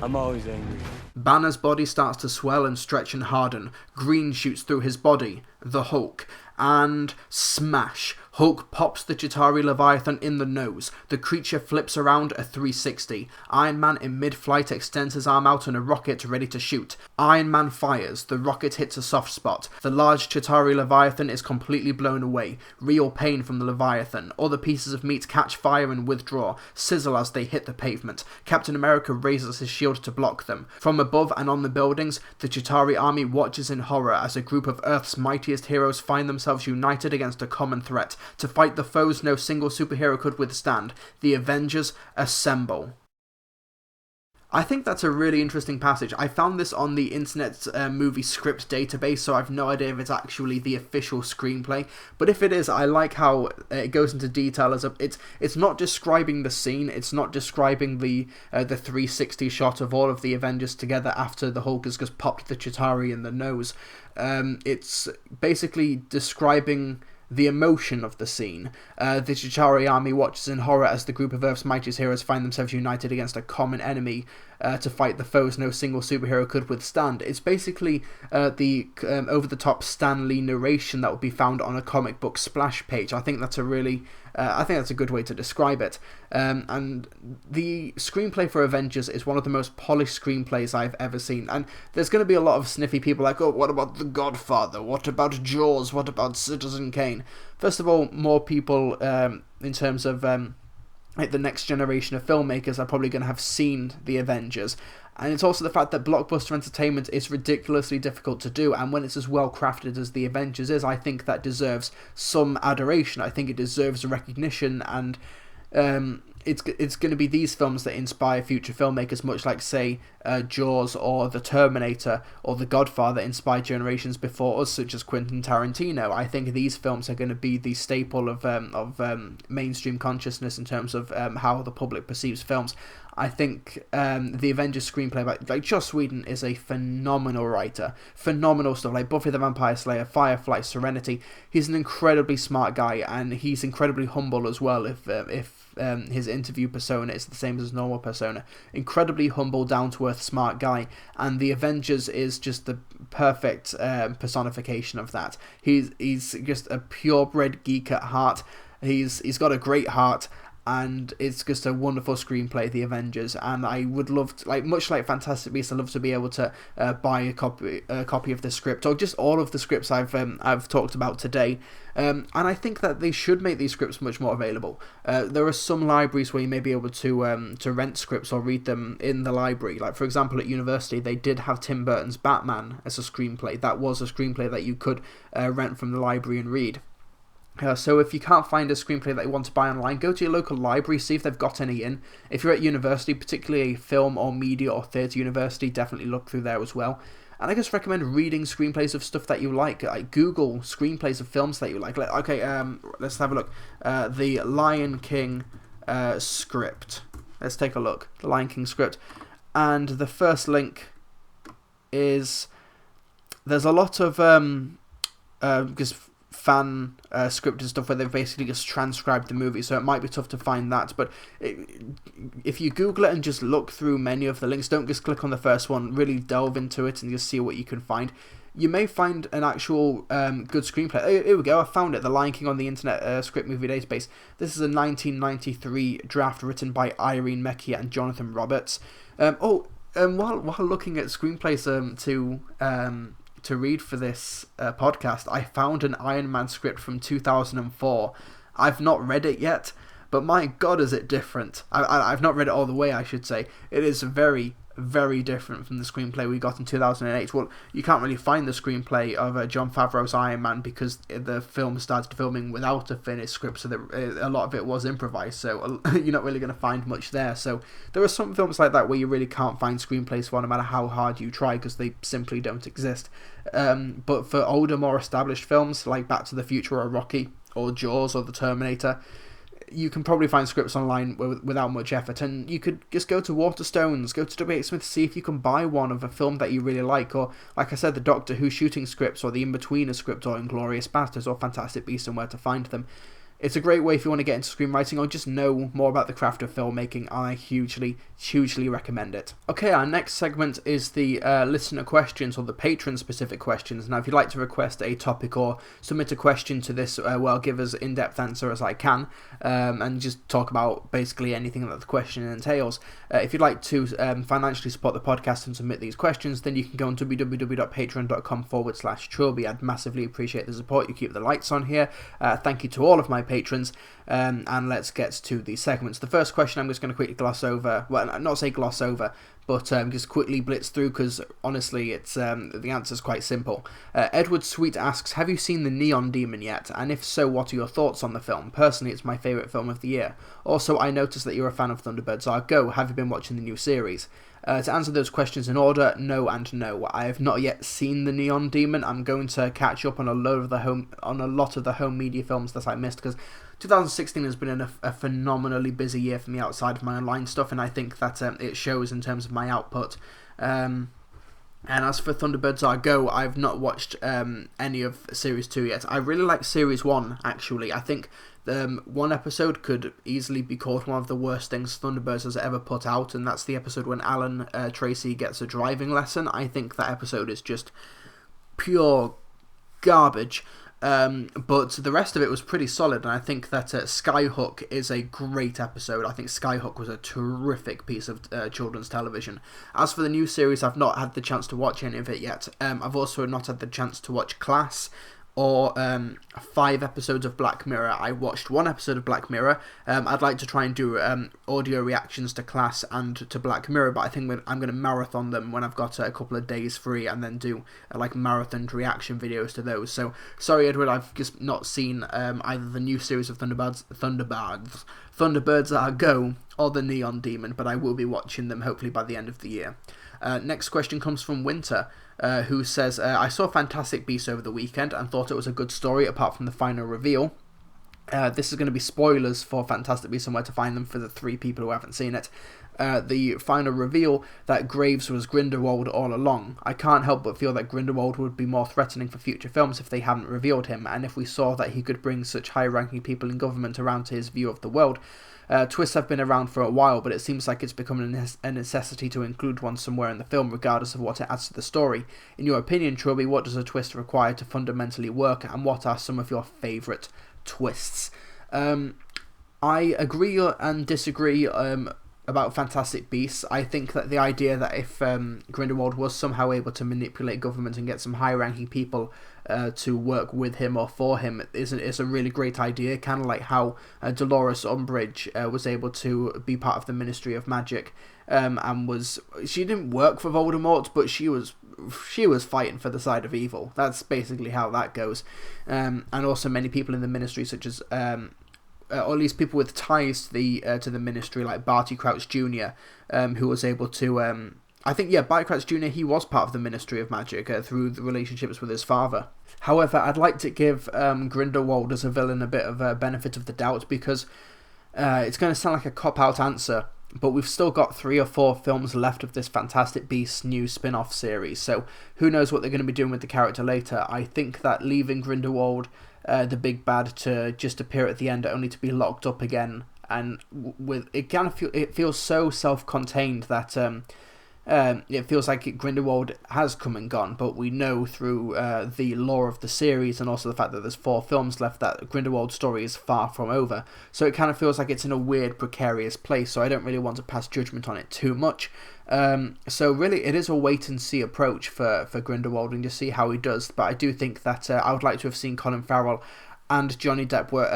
I'm always angry. Banner's body starts to swell and stretch and harden. Green shoots through his body. The Hulk. And smash! Hulk pops the Chitauri Leviathan in the nose. The creature flips around a 360. Iron Man in mid-flight extends his arm out in a rocket ready to shoot. Iron Man fires. The rocket hits a soft spot. The large Chitauri Leviathan is completely blown away. Real pain from the Leviathan. Other pieces of meat catch fire and withdraw, sizzle as they hit the pavement. Captain America raises his shield to block them. From above and on the buildings, the Chitauri army watches in horror as a group of Earth's mightiest heroes find themselves united against a common threat. To fight the foes no single superhero could withstand. The Avengers assemble. I think that's a really interesting passage. I found this on the Internet Movie Script database, so I've no idea if it's actually the official screenplay. But if it is, I like how it goes into detail. It's not describing the scene. It's not describing the 360 shot of all of the Avengers together after the Hulk has just popped the Chitauri in the nose. It's basically describing the emotion of the scene. The Chitauri army watches in horror as the group of Earth's mightiest heroes find themselves united against a common enemy to fight the foes no single superhero could withstand. It's basically the over-the-top Stan Lee narration that would be found on a comic book splash page. I think that's a good way to describe it. And the screenplay for Avengers is one of the most polished screenplays I've ever seen. And there's going to be a lot of sniffy people like, oh, what about The Godfather? What about Jaws? What about Citizen Kane? First of all, more people in terms of the next generation of filmmakers are probably going to have seen The Avengers. And it's also the fact that blockbuster entertainment is ridiculously difficult to do, and when it's as well crafted as The Avengers is, I think that deserves some adoration. I think it deserves recognition, and it's going to be these films that inspire future filmmakers, much like, say, Jaws or The Terminator or The Godfather inspired generations before us, such as Quentin Tarantino. I think these films are going to be the staple of mainstream consciousness in terms of how the public perceives films. I think the Avengers screenplay, like Joss Whedon, is a phenomenal writer. Phenomenal stuff, like Buffy the Vampire Slayer, Firefly, Serenity. He's an incredibly smart guy, and he's incredibly humble as well, if his interview persona is the same as his normal persona. Incredibly humble, down-to-earth, smart guy, and the Avengers is just the perfect personification of that. He's just a purebred geek at heart. He's got a great heart, and it's just a wonderful screenplay, The Avengers, and I would love to, much like Fantastic Beasts, I'd love to be able to buy a copy of the script, or just all of the scripts I've talked about today. And I think that they should make these scripts much more available. There are some libraries where you may be able to rent scripts or read them in the library. Like, for example, at university, they did have Tim Burton's Batman as a screenplay. That was a screenplay that you could rent from the library and read. So if you can't find a screenplay that you want to buy online, go to your local library, see if they've got any in. If you're at university, particularly a film or media or theatre university, definitely look through there as well. And I just recommend reading screenplays of stuff that you like. Google screenplays of films that you like. Let's have a look. The Lion King script. Let's take a look. The Lion King script. And the first link is... There's a lot of just fan scripted stuff where they've basically just transcribed the movie, so it might be tough to find that. But if you Google it and just look through many of the links, don't just click on the first one, really delve into it and just see what you can find. You may find an actual good screenplay. Here we go, I found it. The Lion King on the Internet Script Movie Database. This is a 1993 draft written by Irene Mecchia and Jonathan Roberts. While looking at screenplays to read for this podcast, I found an Iron Man script from 2004. I've not read it yet, but my god is it different. I've not read it all the way, I should say. It is very, very different from the screenplay we got in 2008. Well, you can't really find the screenplay of Jon Favreau's Iron Man because the film started filming without a finished script, so a lot of it was improvised, so you're not really going to find much there. So there are some films like that where you really can't find screenplays for, no matter how hard you try, because they simply don't exist. But for older, more established films like Back to the Future or Rocky or Jaws or The Terminator, you can probably find scripts online without much effort, and you could just go to Waterstones, go to W.H. Smith, see if you can buy one of a film that you really like, or, like I said, the Doctor Who shooting scripts, or the In-Betweener script, or Inglourious Basterds, or Fantastic Beasts and Where to Find Them. It's a great way if you want to get into screenwriting or just know more about the craft of filmmaking. I hugely recommend it. Okay, our next segment is the listener questions, or the patron-specific questions. Now, if you'd like to request a topic or submit a question to this, I'll give as in-depth answer as I can, and just talk about basically anything that the question entails. If you'd like to financially support the podcast and submit these questions, then you can go on www.patreon.com/Trilbee. I'd massively appreciate the support. You keep the lights on here. Thank you to all of my patrons, and let's get to the segments. The first question I'm just going to quickly gloss over, well, not say gloss over, but just quickly blitz through, because honestly it's the answer's quite simple. Edward Sweet asks, have you seen The Neon Demon yet? And if so, what are your thoughts on the film? Personally, it's my favourite film of the year. Also, I noticed that you're a fan of Thunderbirds. Go, have you been watching the new series? To answer those questions in order, no and no. I have not yet seen The Neon Demon. I'm going to catch up on a lot of the home media films that I missed, because 2016 has been a phenomenally busy year for me outside of my online stuff, and I think that it shows in terms of my output. And as for Thunderbirds Go, I've not watched any of Series 2 yet. I really like Series 1, actually. I think one episode could easily be called one of the worst things Thunderbirds has ever put out, and that's the episode when Alan Tracy gets a driving lesson. I think that episode is just pure garbage. But the rest of it was pretty solid, and I think that Skyhook is a great episode. I think Skyhook was a terrific piece of children's television. As for the new series, I've not had the chance to watch any of it yet. I've also not had the chance to watch Class, or 5 episodes of Black Mirror. I watched 1 episode of Black Mirror. I'd like to try and do audio reactions to Class and to Black Mirror, but I think I'm going to marathon them when I've got a couple of days free, and then do marathoned reaction videos to those. So sorry, Edward, I've just not seen either the new series of Thunderbirds Go, or The Neon Demon, but I will be watching them hopefully by the end of the year. Next question comes from Winter, who says, I saw Fantastic Beasts over the weekend and thought it was a good story apart from the final reveal. This is going to be spoilers for Fantastic Beasts and Where to Find Them for the 3 people who haven't seen it. The final reveal that Graves was Grindelwald all along. I can't help but feel that Grindelwald would be more threatening for future films if they hadn't revealed him, and if we saw that he could bring such high-ranking people in government around to his view of the world. Twists have been around for a while, but it seems like it's become a necessity to include one somewhere in the film, regardless of what it adds to the story. In your opinion, Trilbee, what does a twist require to fundamentally work, and what are some of your favourite twists? I agree and disagree about Fantastic Beasts. I think that the idea that if Grindelwald was somehow able to manipulate government and get some high-ranking people to work with him or for him is a really great idea, kind of like how Dolores Umbridge was able to be part of the Ministry of Magic and she didn't work for Voldemort, but she was fighting for the side of evil. That's basically how that goes. And also many people in the Ministry, such as or at least people with ties to the Ministry, like Barty Crouch Jr., who was able to I think, Barty Crouch Jr., he was part of the Ministry of Magic through the relationships with his father. However, I'd like to give Grindelwald as a villain a bit of a benefit of the doubt, because it's going to sound like a cop-out answer, but we've still got 3 or 4 films left of this Fantastic Beasts new spin-off series, so who knows what they're going to be doing with the character later. I think that leaving Grindelwald, the big bad, to just appear at the end only to be locked up again, and it feels so self-contained that it feels like Grindelwald has come and gone, but we know through the lore of the series and also the fact that there's 4 films left that Grindelwald's story is far from over. So it kind of feels like it's in a weird, precarious place, so I don't really want to pass judgment on it too much. So really, it is a wait-and-see approach for Grindelwald and just see how he does, but I do think that I would like to have seen Colin Farrell and Johnny Depp were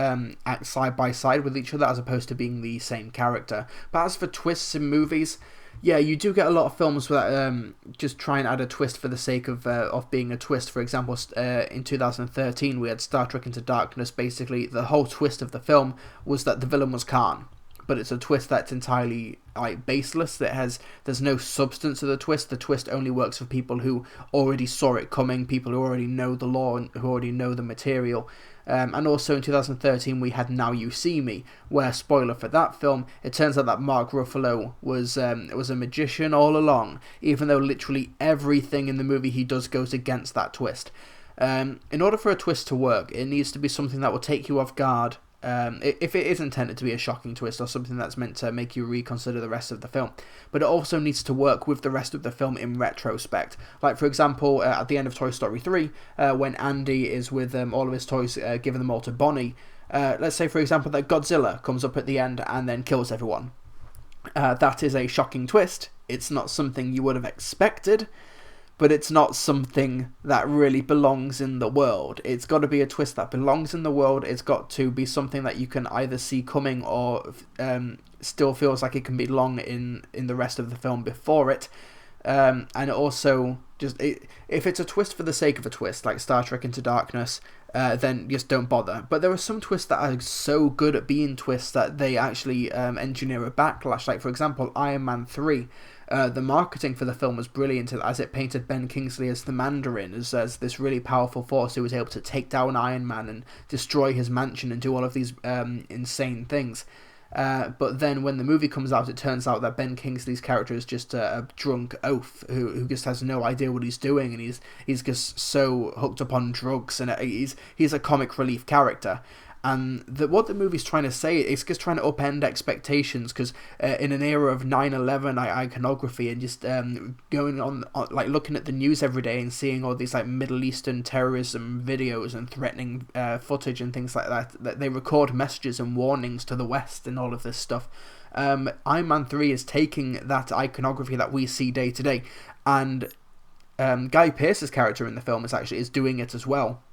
act side by side with each other as opposed to being the same character. But as for twists in movies, yeah, you do get a lot of films that just try and add a twist for the sake of being a twist. For example, in 2013, we had Star Trek Into Darkness. Basically, the whole twist of the film was that the villain was Khan. But it's a twist that's entirely baseless. There's no substance to the twist. The twist only works for people who already saw it coming, people who already know the lore and who already know the material. And also in 2013 we had Now You See Me, where, spoiler for that film, it turns out that Mark Ruffalo was a magician all along, even though literally everything in the movie he does goes against that twist. In order for a twist to work, it needs to be something that will take you off guard, if it is intended to be a shocking twist or something that's meant to make you reconsider the rest of the film. But it also needs to work with the rest of the film in retrospect. Like, for example, at the end of Toy Story 3, when Andy is with all of his toys, giving them all to Bonnie, let's say, for example, that Godzilla comes up at the end and then kills everyone. That is a shocking twist. It's not something you would have expected, but it's not something that really belongs in the world. It's got to be a twist that belongs in the world. It's got to be something that you can either see coming or still feels like it can belong in the rest of the film before it. And also, if it's a twist for the sake of a twist, like Star Trek Into Darkness, then just don't bother. But there are some twists that are so good at being twists that they actually engineer a backlash. Like, for example, Iron Man 3. The marketing for the film was brilliant, as it painted Ben Kingsley as the Mandarin, as this really powerful force who was able to take down Iron Man and destroy his mansion and do all of these insane things. But then when the movie comes out, it turns out that Ben Kingsley's character is just a drunk oaf who just has no idea what he's doing, and he's just so hooked up on drugs, and he's a comic relief character. And what the movie's trying to say is just trying to upend expectations, because in an era of 9/11 iconography and just going on like looking at the news every day and seeing all these like Middle Eastern terrorism videos and threatening footage and things like that they record messages and warnings to the West and all of this stuff. Iron Man 3 is taking that iconography that we see day to day, and Guy Pearce's character in the film is doing it as well.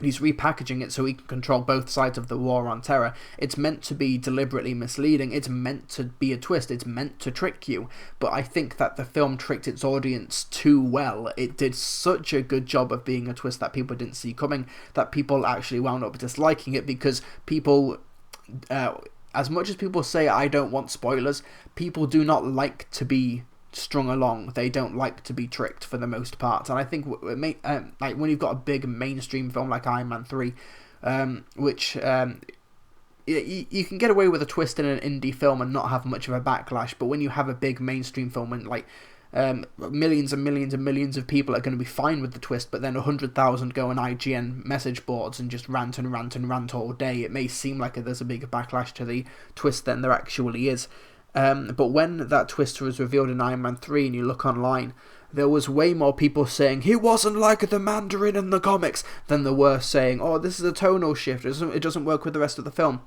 He's repackaging it so he can control both sides of the war on terror. It's meant to be deliberately misleading. It's meant to be a twist. It's meant to trick you. But I think that the film tricked its audience too well. It did such a good job of being a twist that people didn't see coming, that people actually wound up disliking it, because people, as much as people say I don't want spoilers, people do not like to be strung along. They don't like to be tricked for the most part, and I think like when you've got a big mainstream film like Iron Man 3, which you can get away with a twist in an indie film and not have much of a backlash, but when you have a big mainstream film and like millions and millions and millions of people are going to be fine with the twist, but then 100,000 go on IGN message boards and just rant and rant and rant all day, it may seem like there's a bigger backlash to the twist than there actually is. But when that twist was revealed in Iron Man 3 and you look online, there was way more people saying, he wasn't like the Mandarin in the comics, than there were saying, oh, this is a tonal shift, it doesn't work with the rest of the film.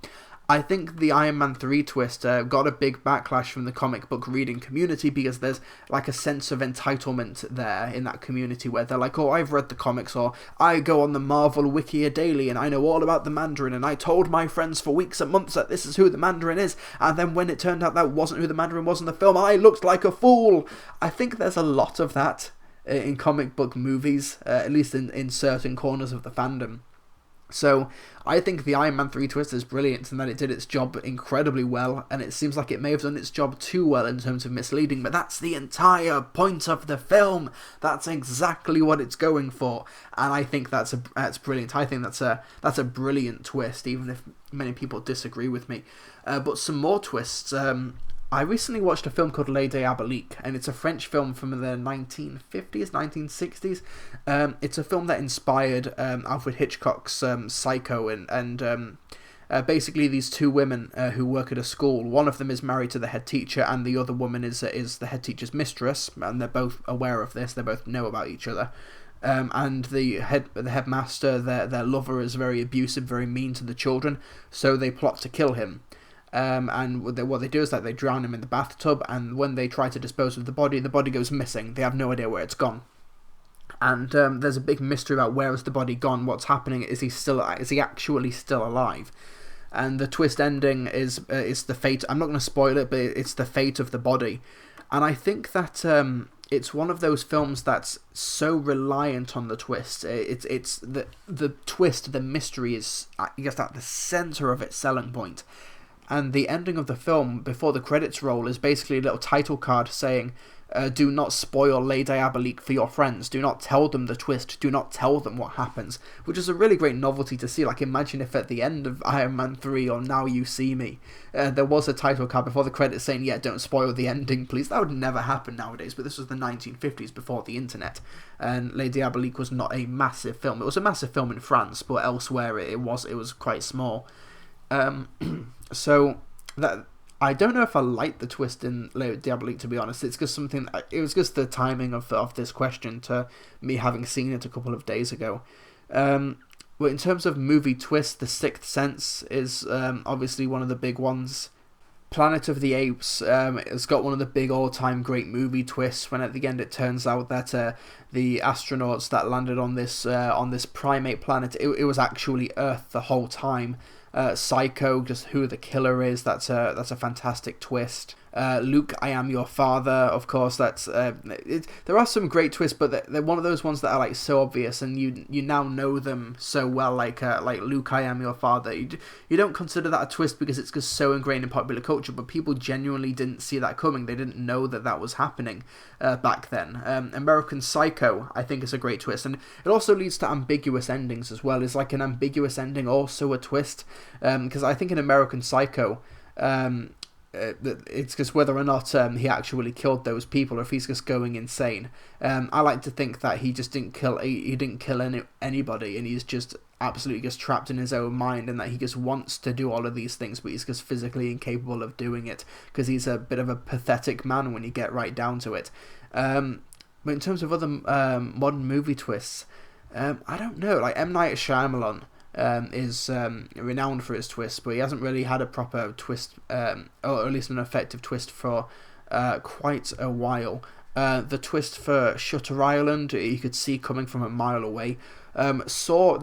I think the Iron Man 3 twist got a big backlash from the comic book reading community because there's like a sense of entitlement there in that community where they're like, oh, I've read the comics, or I go on the Marvel Wiki daily and I know all about the Mandarin and I told my friends for weeks and months that this is who the Mandarin is, and then when it turned out that wasn't who the Mandarin was in the film, I looked like a fool. I think there's a lot of that in comic book movies, at least in certain corners of the fandom. So I think the Iron Man 3 twist is brilliant and that it did its job incredibly well, and it seems like it may have done its job too well in terms of misleading, but that's the entire point of the film. That's exactly what it's going for, and I think that's brilliant. I think that's a brilliant twist, even if many people disagree with me. But some more twists. I recently watched a film called Les Diaboliques, and it's a French film from the 1950s, 1960s. It's a film that inspired Alfred Hitchcock's Psycho, and basically these two women who work at a school. One of them is married to the head teacher, and the other woman is the head teacher's mistress, and they're both aware of this. They both know about each other. And the headmaster, their lover, is very abusive, very mean to the children, so they plot to kill him. And what they do is that they drown him in the bathtub, and when they try to dispose of the body goes missing. They have no idea where it's gone. And there's a big mystery about where is the body gone, what's happening, is he actually still alive? And the twist ending is the fate. I'm not going to spoil it, but it's the fate of the body. And I think that it's one of those films that's so reliant on the twist. It's the twist, the mystery is, I guess, at the center of its selling point. And the ending of the film, before the credits roll, is basically a little title card saying, do not spoil Les Diaboliques for your friends. Do not tell them the twist. Do not tell them what happens. Which is a really great novelty to see. Like, imagine if at the end of Iron Man 3 or Now You See Me, there was a title card before the credits saying, yeah, don't spoil the ending, please. That would never happen nowadays, but this was the 1950s before the internet. And Les Diaboliques was not a massive film. It was a massive film in France, but elsewhere it was quite small. So that I don't know if I like the twist in Les Diaboliques, to be honest. It was just the timing of this question to me having seen it a couple of days ago. Well, in terms of movie twists, The Sixth Sense is obviously one of the big ones. Planet of the Apes has got one of the big all-time great movie twists when at the end it turns out that the astronauts that landed on this primate planet, it was actually Earth the whole time. Psycho, just who the killer is, that's a fantastic twist. Luke, I Am Your Father, of course, that's there are some great twists, but they're one of those ones that are like so obvious and you now know them so well, like Luke, I Am Your Father. You don't consider that a twist because it's just so ingrained in popular culture, but people genuinely didn't see that coming. They didn't know that was happening back then. American Psycho, I think, is a great twist, and it also leads to ambiguous endings as well. Is like an ambiguous ending also a twist? Because I think in American Psycho, it's just whether or not he actually killed those people or if he's just going insane. I like to think that he just didn't kill anybody, and he's just absolutely just trapped in his own mind, and that he just wants to do all of these things, but he's just physically incapable of doing it because he's a bit of a pathetic man when you get right down to it. But in terms of other modern movie twists, I don't know. Like M. Night Shyamalan is renowned for his twists, but he hasn't really had a proper twist, or at least an effective twist for quite a while. The twist for Shutter Island, you could see coming from a mile away. Saw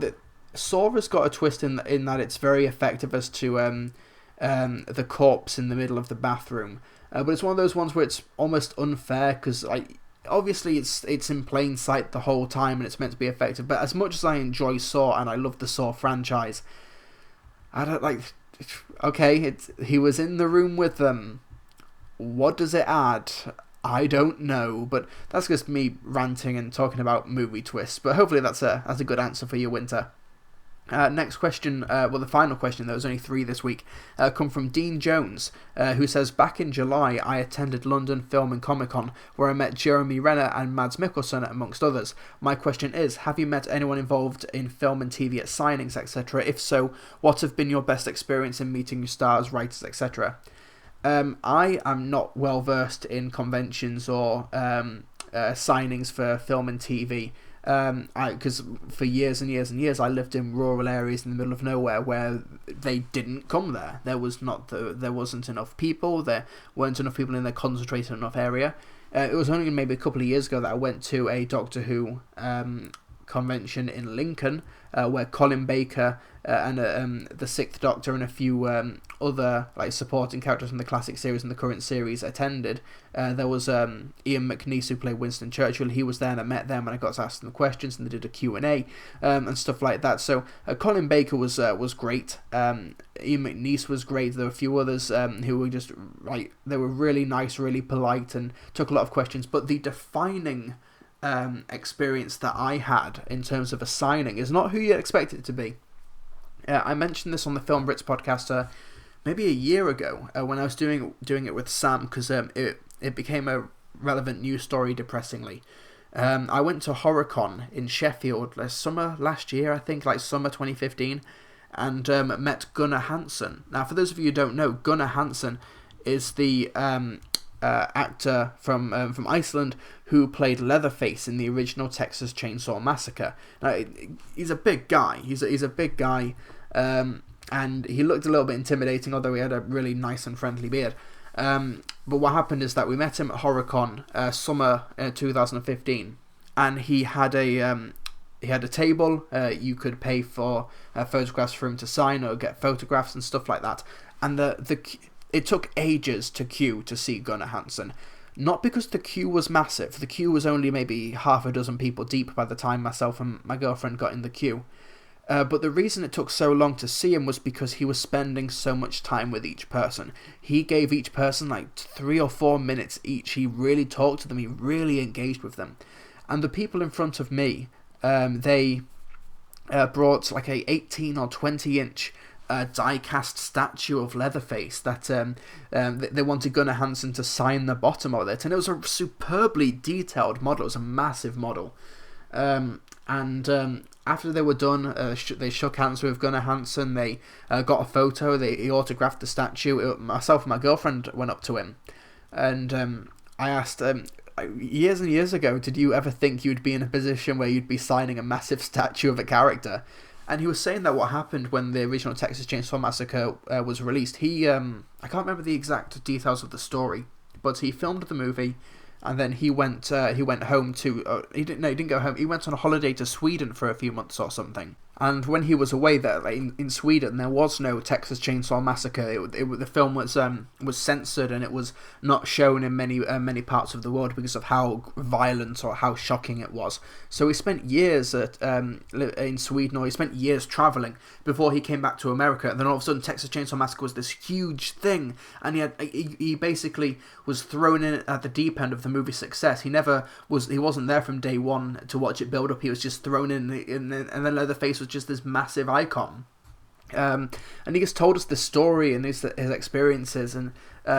has got a twist in that it's very effective as to the corpse in the middle of the bathroom, but it's one of those ones where it's almost unfair because obviously it's in plain sight the whole time and it's meant to be effective, but as much as I enjoy Saw and I love the Saw franchise, I don't like, okay, he was in the room with them, what does it add? I don't know, but that's just me ranting and talking about movie twists, but hopefully that's a good answer for you, Winter. Next question, the final question, there was only 3 this week, come from Dean Jones, who says, back in July I attended London Film and Comic Con where I met Jeremy Renner and Mads Mikkelsen amongst others. My question is, have you met anyone involved in film and TV at signings, etc.? If so, what have been your best experience in meeting stars, writers, etc.? I am not well versed in conventions or signings for film and TV. Because for years and years and years I lived in rural areas in the middle of nowhere where they didn't come there. There wasn't enough people. There weren't enough people in a concentrated enough area. It was only maybe a couple of years ago that I went to a Doctor Who convention in Lincoln, where Colin Baker and the Sixth Doctor and a few other like supporting characters from the classic series and the current series attended. There was Ian McNeice, who played Winston Churchill. He was there, and I met them, and I got to ask them questions, and they did a Q&A and stuff like that. So Colin Baker was great. Ian McNeice was great. There were a few others who were just like, they were really nice, really polite, and took a lot of questions. But the defining experience that I had in terms of a signing is not who you expect it to be. I mentioned this on the Film Brits podcast maybe a year ago when I was doing it with Sam, because it became a relevant news story, depressingly. I went to HorrorCon in Sheffield summer last year, I think, like summer 2015, and met Gunnar Hansen. Now, for those of you who don't know, Gunnar Hansen is the actor from Iceland who played Leatherface in the original Texas Chainsaw Massacre. Now, he's a big guy. He's a big guy, and he looked a little bit intimidating, although he had a really nice and friendly beard. But what happened is that we met him at HorrorCon summer 2015, and he had a table. You could pay for photographs for him to sign or get photographs and stuff like that. And it took ages to queue to see Gunnar Hansen. Not because the queue was massive. The queue was only maybe half a dozen people deep by the time myself and my girlfriend got in the queue. But the reason it took so long to see him was because he was spending so much time with each person. He gave each person like 3 or 4 minutes each. He really talked to them. He really engaged with them. And the people in front of me, they brought like a 18 or 20 inch die-cast statue of Leatherface that they wanted Gunnar Hansen to sign the bottom of it, and it was a superbly detailed model. It was a massive model, and after they were done, they shook hands with Gunnar Hansen. They got a photo. He autographed the statue. Myself and my girlfriend went up to him, and I asked, years and years ago, did you ever think you'd be in a position where you'd be signing a massive statue of a character? And he was saying that what happened when the original Texas Chainsaw Massacre was released, I can't remember the exact details of the story, but he filmed the movie, and then he went home to, he didn't go home, he went on a holiday to Sweden for a few months or something. And when he was away there in Sweden, there was no Texas Chainsaw Massacre. The film was censored, and it was not shown in many parts of the world because of how violent or how shocking it was. So he spent years in Sweden, or he spent years traveling before he came back to America. And then all of a sudden, Texas Chainsaw Massacre was this huge thing, and he basically was thrown in at the deep end of the movie's success. He wasn't there from day one to watch it build up. He was just thrown in, and then Leatherface was just this massive icon, and he just told us the story and his experiences, and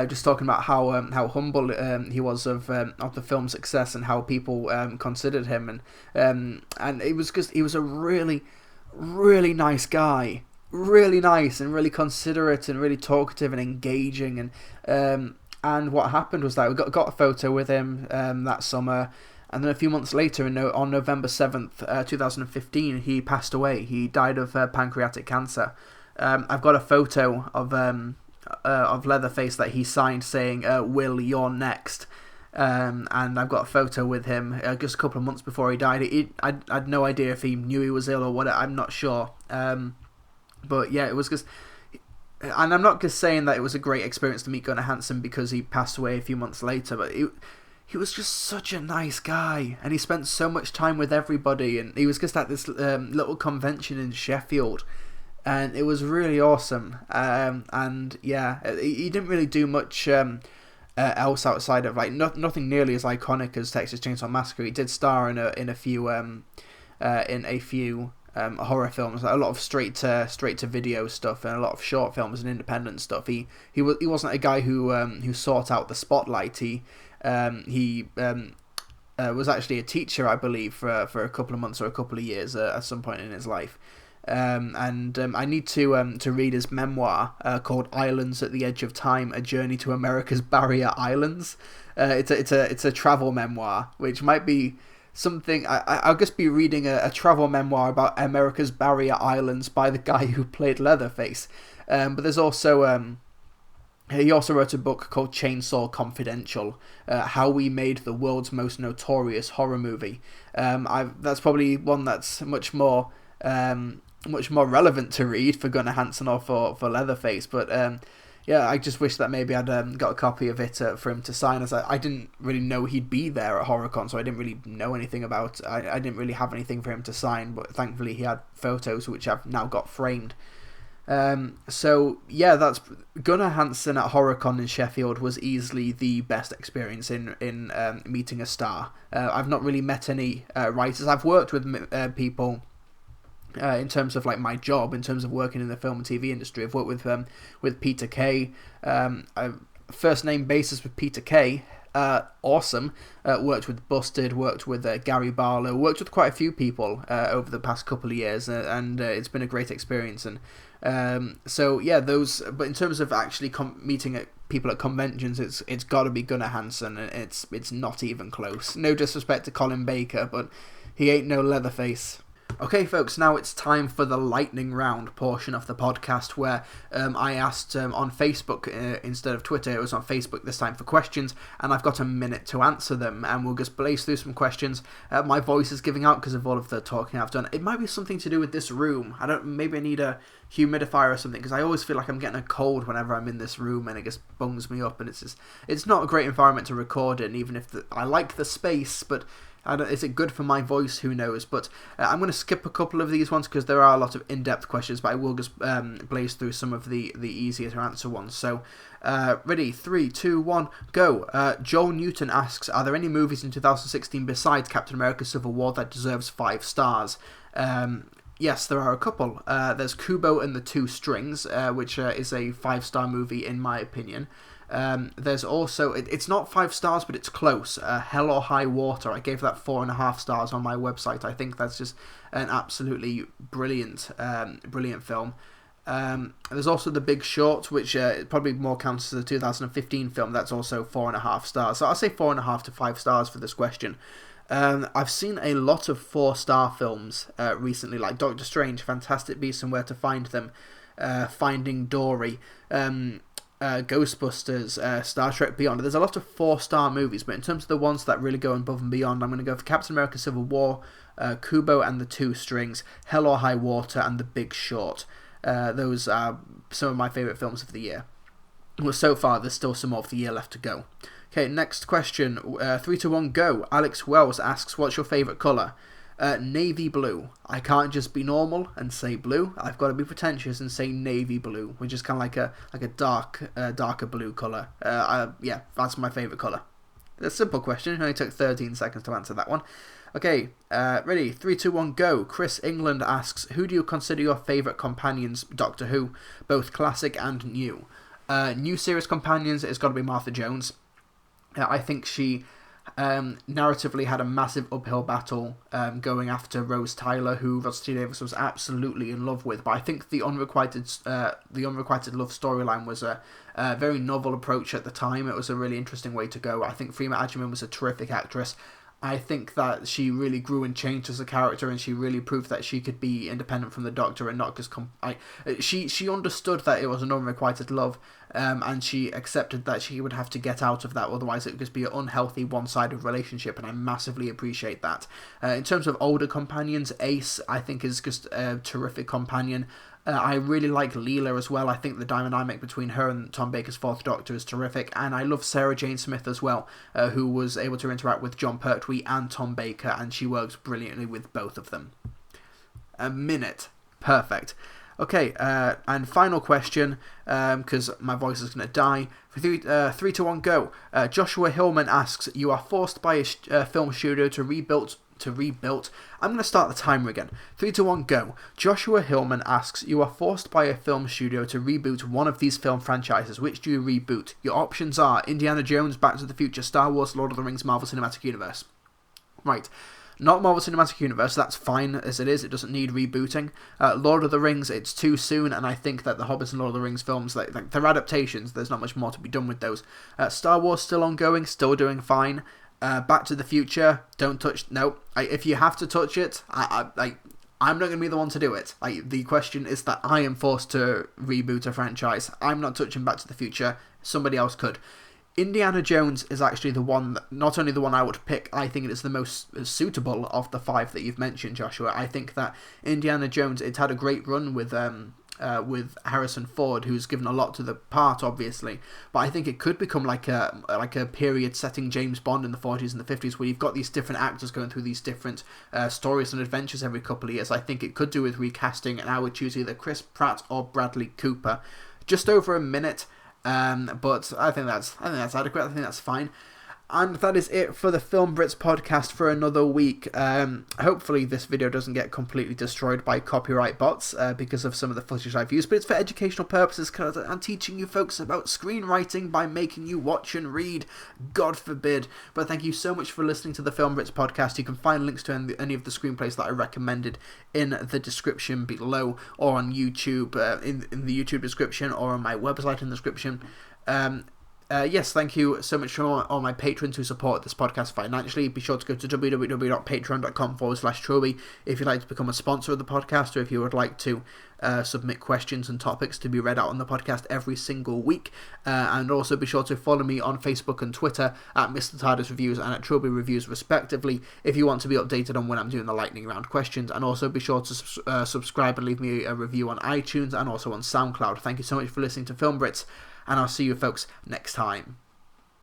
just talking about how humble he was of the film's success and how people considered him, and it was just, he was a really, really nice guy, really nice and really considerate and really talkative and engaging, and what happened was that we got a photo with him that summer. And then a few months later, on November 7th, 2015, he passed away. He died of pancreatic cancer. I've got a photo of Leatherface that he signed saying, "Will, you're next." And I've got a photo with him just a couple of months before he died. I had no idea if he knew he was ill or what. I'm not sure. But yeah, it was just... And I'm not just saying that it was a great experience to meet Gunnar Hansen because he passed away a few months later, but he was just such a nice guy, and he spent so much time with everybody, and he was just at this little convention in Sheffield, and it was really awesome. And yeah, he didn't really do much else outside of nothing nearly as iconic as Texas Chainsaw Massacre. He did star in a few horror films, a lot of straight to video stuff, and a lot of short films and independent stuff. He wasn't a guy who sought out the spotlight. He was actually a teacher, I believe, for a couple of months or a couple of years at some point in his life. I need to read his memoir called "Islands at the Edge of Time: A Journey to America's Barrier Islands." It's a travel memoir, which might be something. I'll just be reading a travel memoir about America's Barrier Islands by the guy who played Leatherface. But there's also he also wrote a book called Chainsaw Confidential, How We Made the World's Most Notorious Horror Movie. That's probably one that's much more relevant to read for Gunnar Hansen or for Leatherface. But yeah, I just wish that maybe I'd got a copy of it for him to sign, as I didn't really know he'd be there at HorrorCon, so I didn't really know anything about. I didn't really have anything for him to sign, but thankfully he had photos which I've now got framed. So yeah, that's Gunnar Hansen at HorrorCon in Sheffield was easily the best experience in meeting a star. I've not really met any writers. I've worked with people in terms of like my job, in terms of working in the film and TV industry. I've worked with Peter Kay. First name basis with Peter Kay. Awesome. Worked with Busted, worked with Gary Barlow, worked with quite a few people over the past couple of years, and it's been a great experience. And so yeah, those. But in terms of actually meeting people at conventions, it's got to be Gunnar Hansen. It's not even close. No disrespect to Colin Baker, but he ain't no Leatherface. Okay, folks, now it's time for the lightning round portion of the podcast, where I asked on Facebook instead of Twitter. It was on Facebook this time for questions, and I've got a minute to answer them, and we'll just blaze through some questions. My voice is giving out because of all of the talking I've done. It might be something to do with this room. Maybe I need a humidifier or something, because I always feel like I'm getting a cold whenever I'm in this room, and it just bungs me up, and it's not a great environment to record in, even if I like the space, but is it good for my voice? Who knows? But I'm going to skip a couple of these ones because there are a lot of in-depth questions, but I will just blaze through some of the easier to answer ones. So, ready? 3, 2, 1, go. Joel Newton asks, are there any movies in 2016 besides Captain America Civil War that deserves 5 stars? Yes, there are a couple. There's Kubo and the Two Strings, which is a 5-star movie in my opinion. There's also, it's not 5 stars, but it's close. Hell or High Water. I gave that 4.5 stars on my website. I think that's just an absolutely brilliant film. There's also The Big Short, which probably more counts as a 2015 film. That's also 4.5 stars. So I'll say 4.5 to 5 stars for this question. I've seen a lot of 4-star films recently, like Doctor Strange, Fantastic Beasts and Where to Find Them, Finding Dory, Ghostbusters, Star Trek Beyond. There's a lot of 4-star movies, but in terms of the ones that really go above and beyond, I'm going to go for Captain America Civil War, Kubo and the Two Strings, Hell or High Water, and The Big Short. Those are some of my favourite films of the year. Well, so far, there's still some more of the year left to go. Okay, next question. 3, 2, 1, go. Alex Wells asks, what's your favourite colour? Navy blue. I can't just be normal and say blue. I've got to be pretentious and say navy blue, which is kind of like a darker blue colour. Yeah, that's my favourite colour. A simple question. It only took 13 seconds to answer that one. Okay, ready? 3, 2, 1, go. Chris England asks, who do you consider your favourite companions, Doctor Who, both classic and new? New series companions, it's got to be Martha Jones. I think she narratively had a massive uphill battle going after Rose Tyler, who Russell T Davies was absolutely in love with. But I think the unrequited love storyline was a very novel approach at the time. It was a really interesting way to go. I think Freema Agyeman was a terrific actress. I think that she really grew and changed as a character, and she really proved that she could be independent from the Doctor and not just she understood that it was an unrequited love, and she accepted that she would have to get out of that, otherwise it would just be an unhealthy one-sided relationship, and I massively appreciate that. In terms of older companions, Ace I think is just a terrific companion. I really like Leela as well. I think the dynamic between her and Tom Baker's Fourth Doctor is terrific, and I love Sarah Jane Smith as well, who was able to interact with John Pertwee and Tom Baker, and she works brilliantly with both of them. A minute. Perfect. Okay, and final question, because my voice is going to die. 3, 2, 1, go. Joshua Hillman asks, you are forced by a film studio to rebuild. I'm going to start the timer again. 3, 2, 1, go. Joshua Hillman asks, you are forced by a film studio to reboot one of these film franchises. Which do you reboot? Your options are Indiana Jones, Back to the Future, Star Wars, Lord of the Rings, Marvel Cinematic Universe. Right. Not Marvel Cinematic Universe, that's fine as it is, it doesn't need rebooting. Lord of the Rings, it's too soon, and I think that the Hobbit and Lord of the Rings films, they're adaptations, there's not much more to be done with those. Star Wars, still ongoing, still doing fine. Back to the Future, don't touch. No, if you have to touch it, I'm not going to be the one to do it. The question is that I am forced to reboot a franchise. I'm not touching Back to the Future. Somebody else could. Indiana Jones is actually the one, not only the one I would pick, I think it is the most suitable of the 5 that you've mentioned, Joshua. I think that Indiana Jones, it's had a great run with Harrison Ford, who's given a lot to the part, obviously, but I think it could become like a period setting James Bond in the 40s and the 50s, where you've got these different actors going through these different stories and adventures every couple of years. I think it could do with recasting, and I would choose either Chris Pratt or Bradley Cooper. Just over a minute, but I think that's adequate. I think that's fine. And that is it for the Film Brits podcast for another week. Hopefully this video doesn't get completely destroyed by copyright bots because of some of the footage I've used, but it's for educational purposes because I'm teaching you folks about screenwriting by making you watch and read, God forbid. But thank you so much for listening to the Film Brits podcast. You can find links to any of the screenplays that I recommended in the description below, or on YouTube, in the YouTube description, or on my website in the description. Yes, thank you so much to all my patrons who support this podcast financially. Be sure to go to www.patreon.com/Trilbee if you'd like to become a sponsor of the podcast, or if you would like to submit questions and topics to be read out on the podcast every single week. And also be sure to follow me on Facebook and Twitter at Mr. TARDIS Reviews and at Trilbee Reviews respectively if you want to be updated on when I'm doing the lightning round questions. And also be sure to subscribe and leave me a review on iTunes and also on SoundCloud. Thank you so much for listening to Film Brits, and I'll see you folks next time.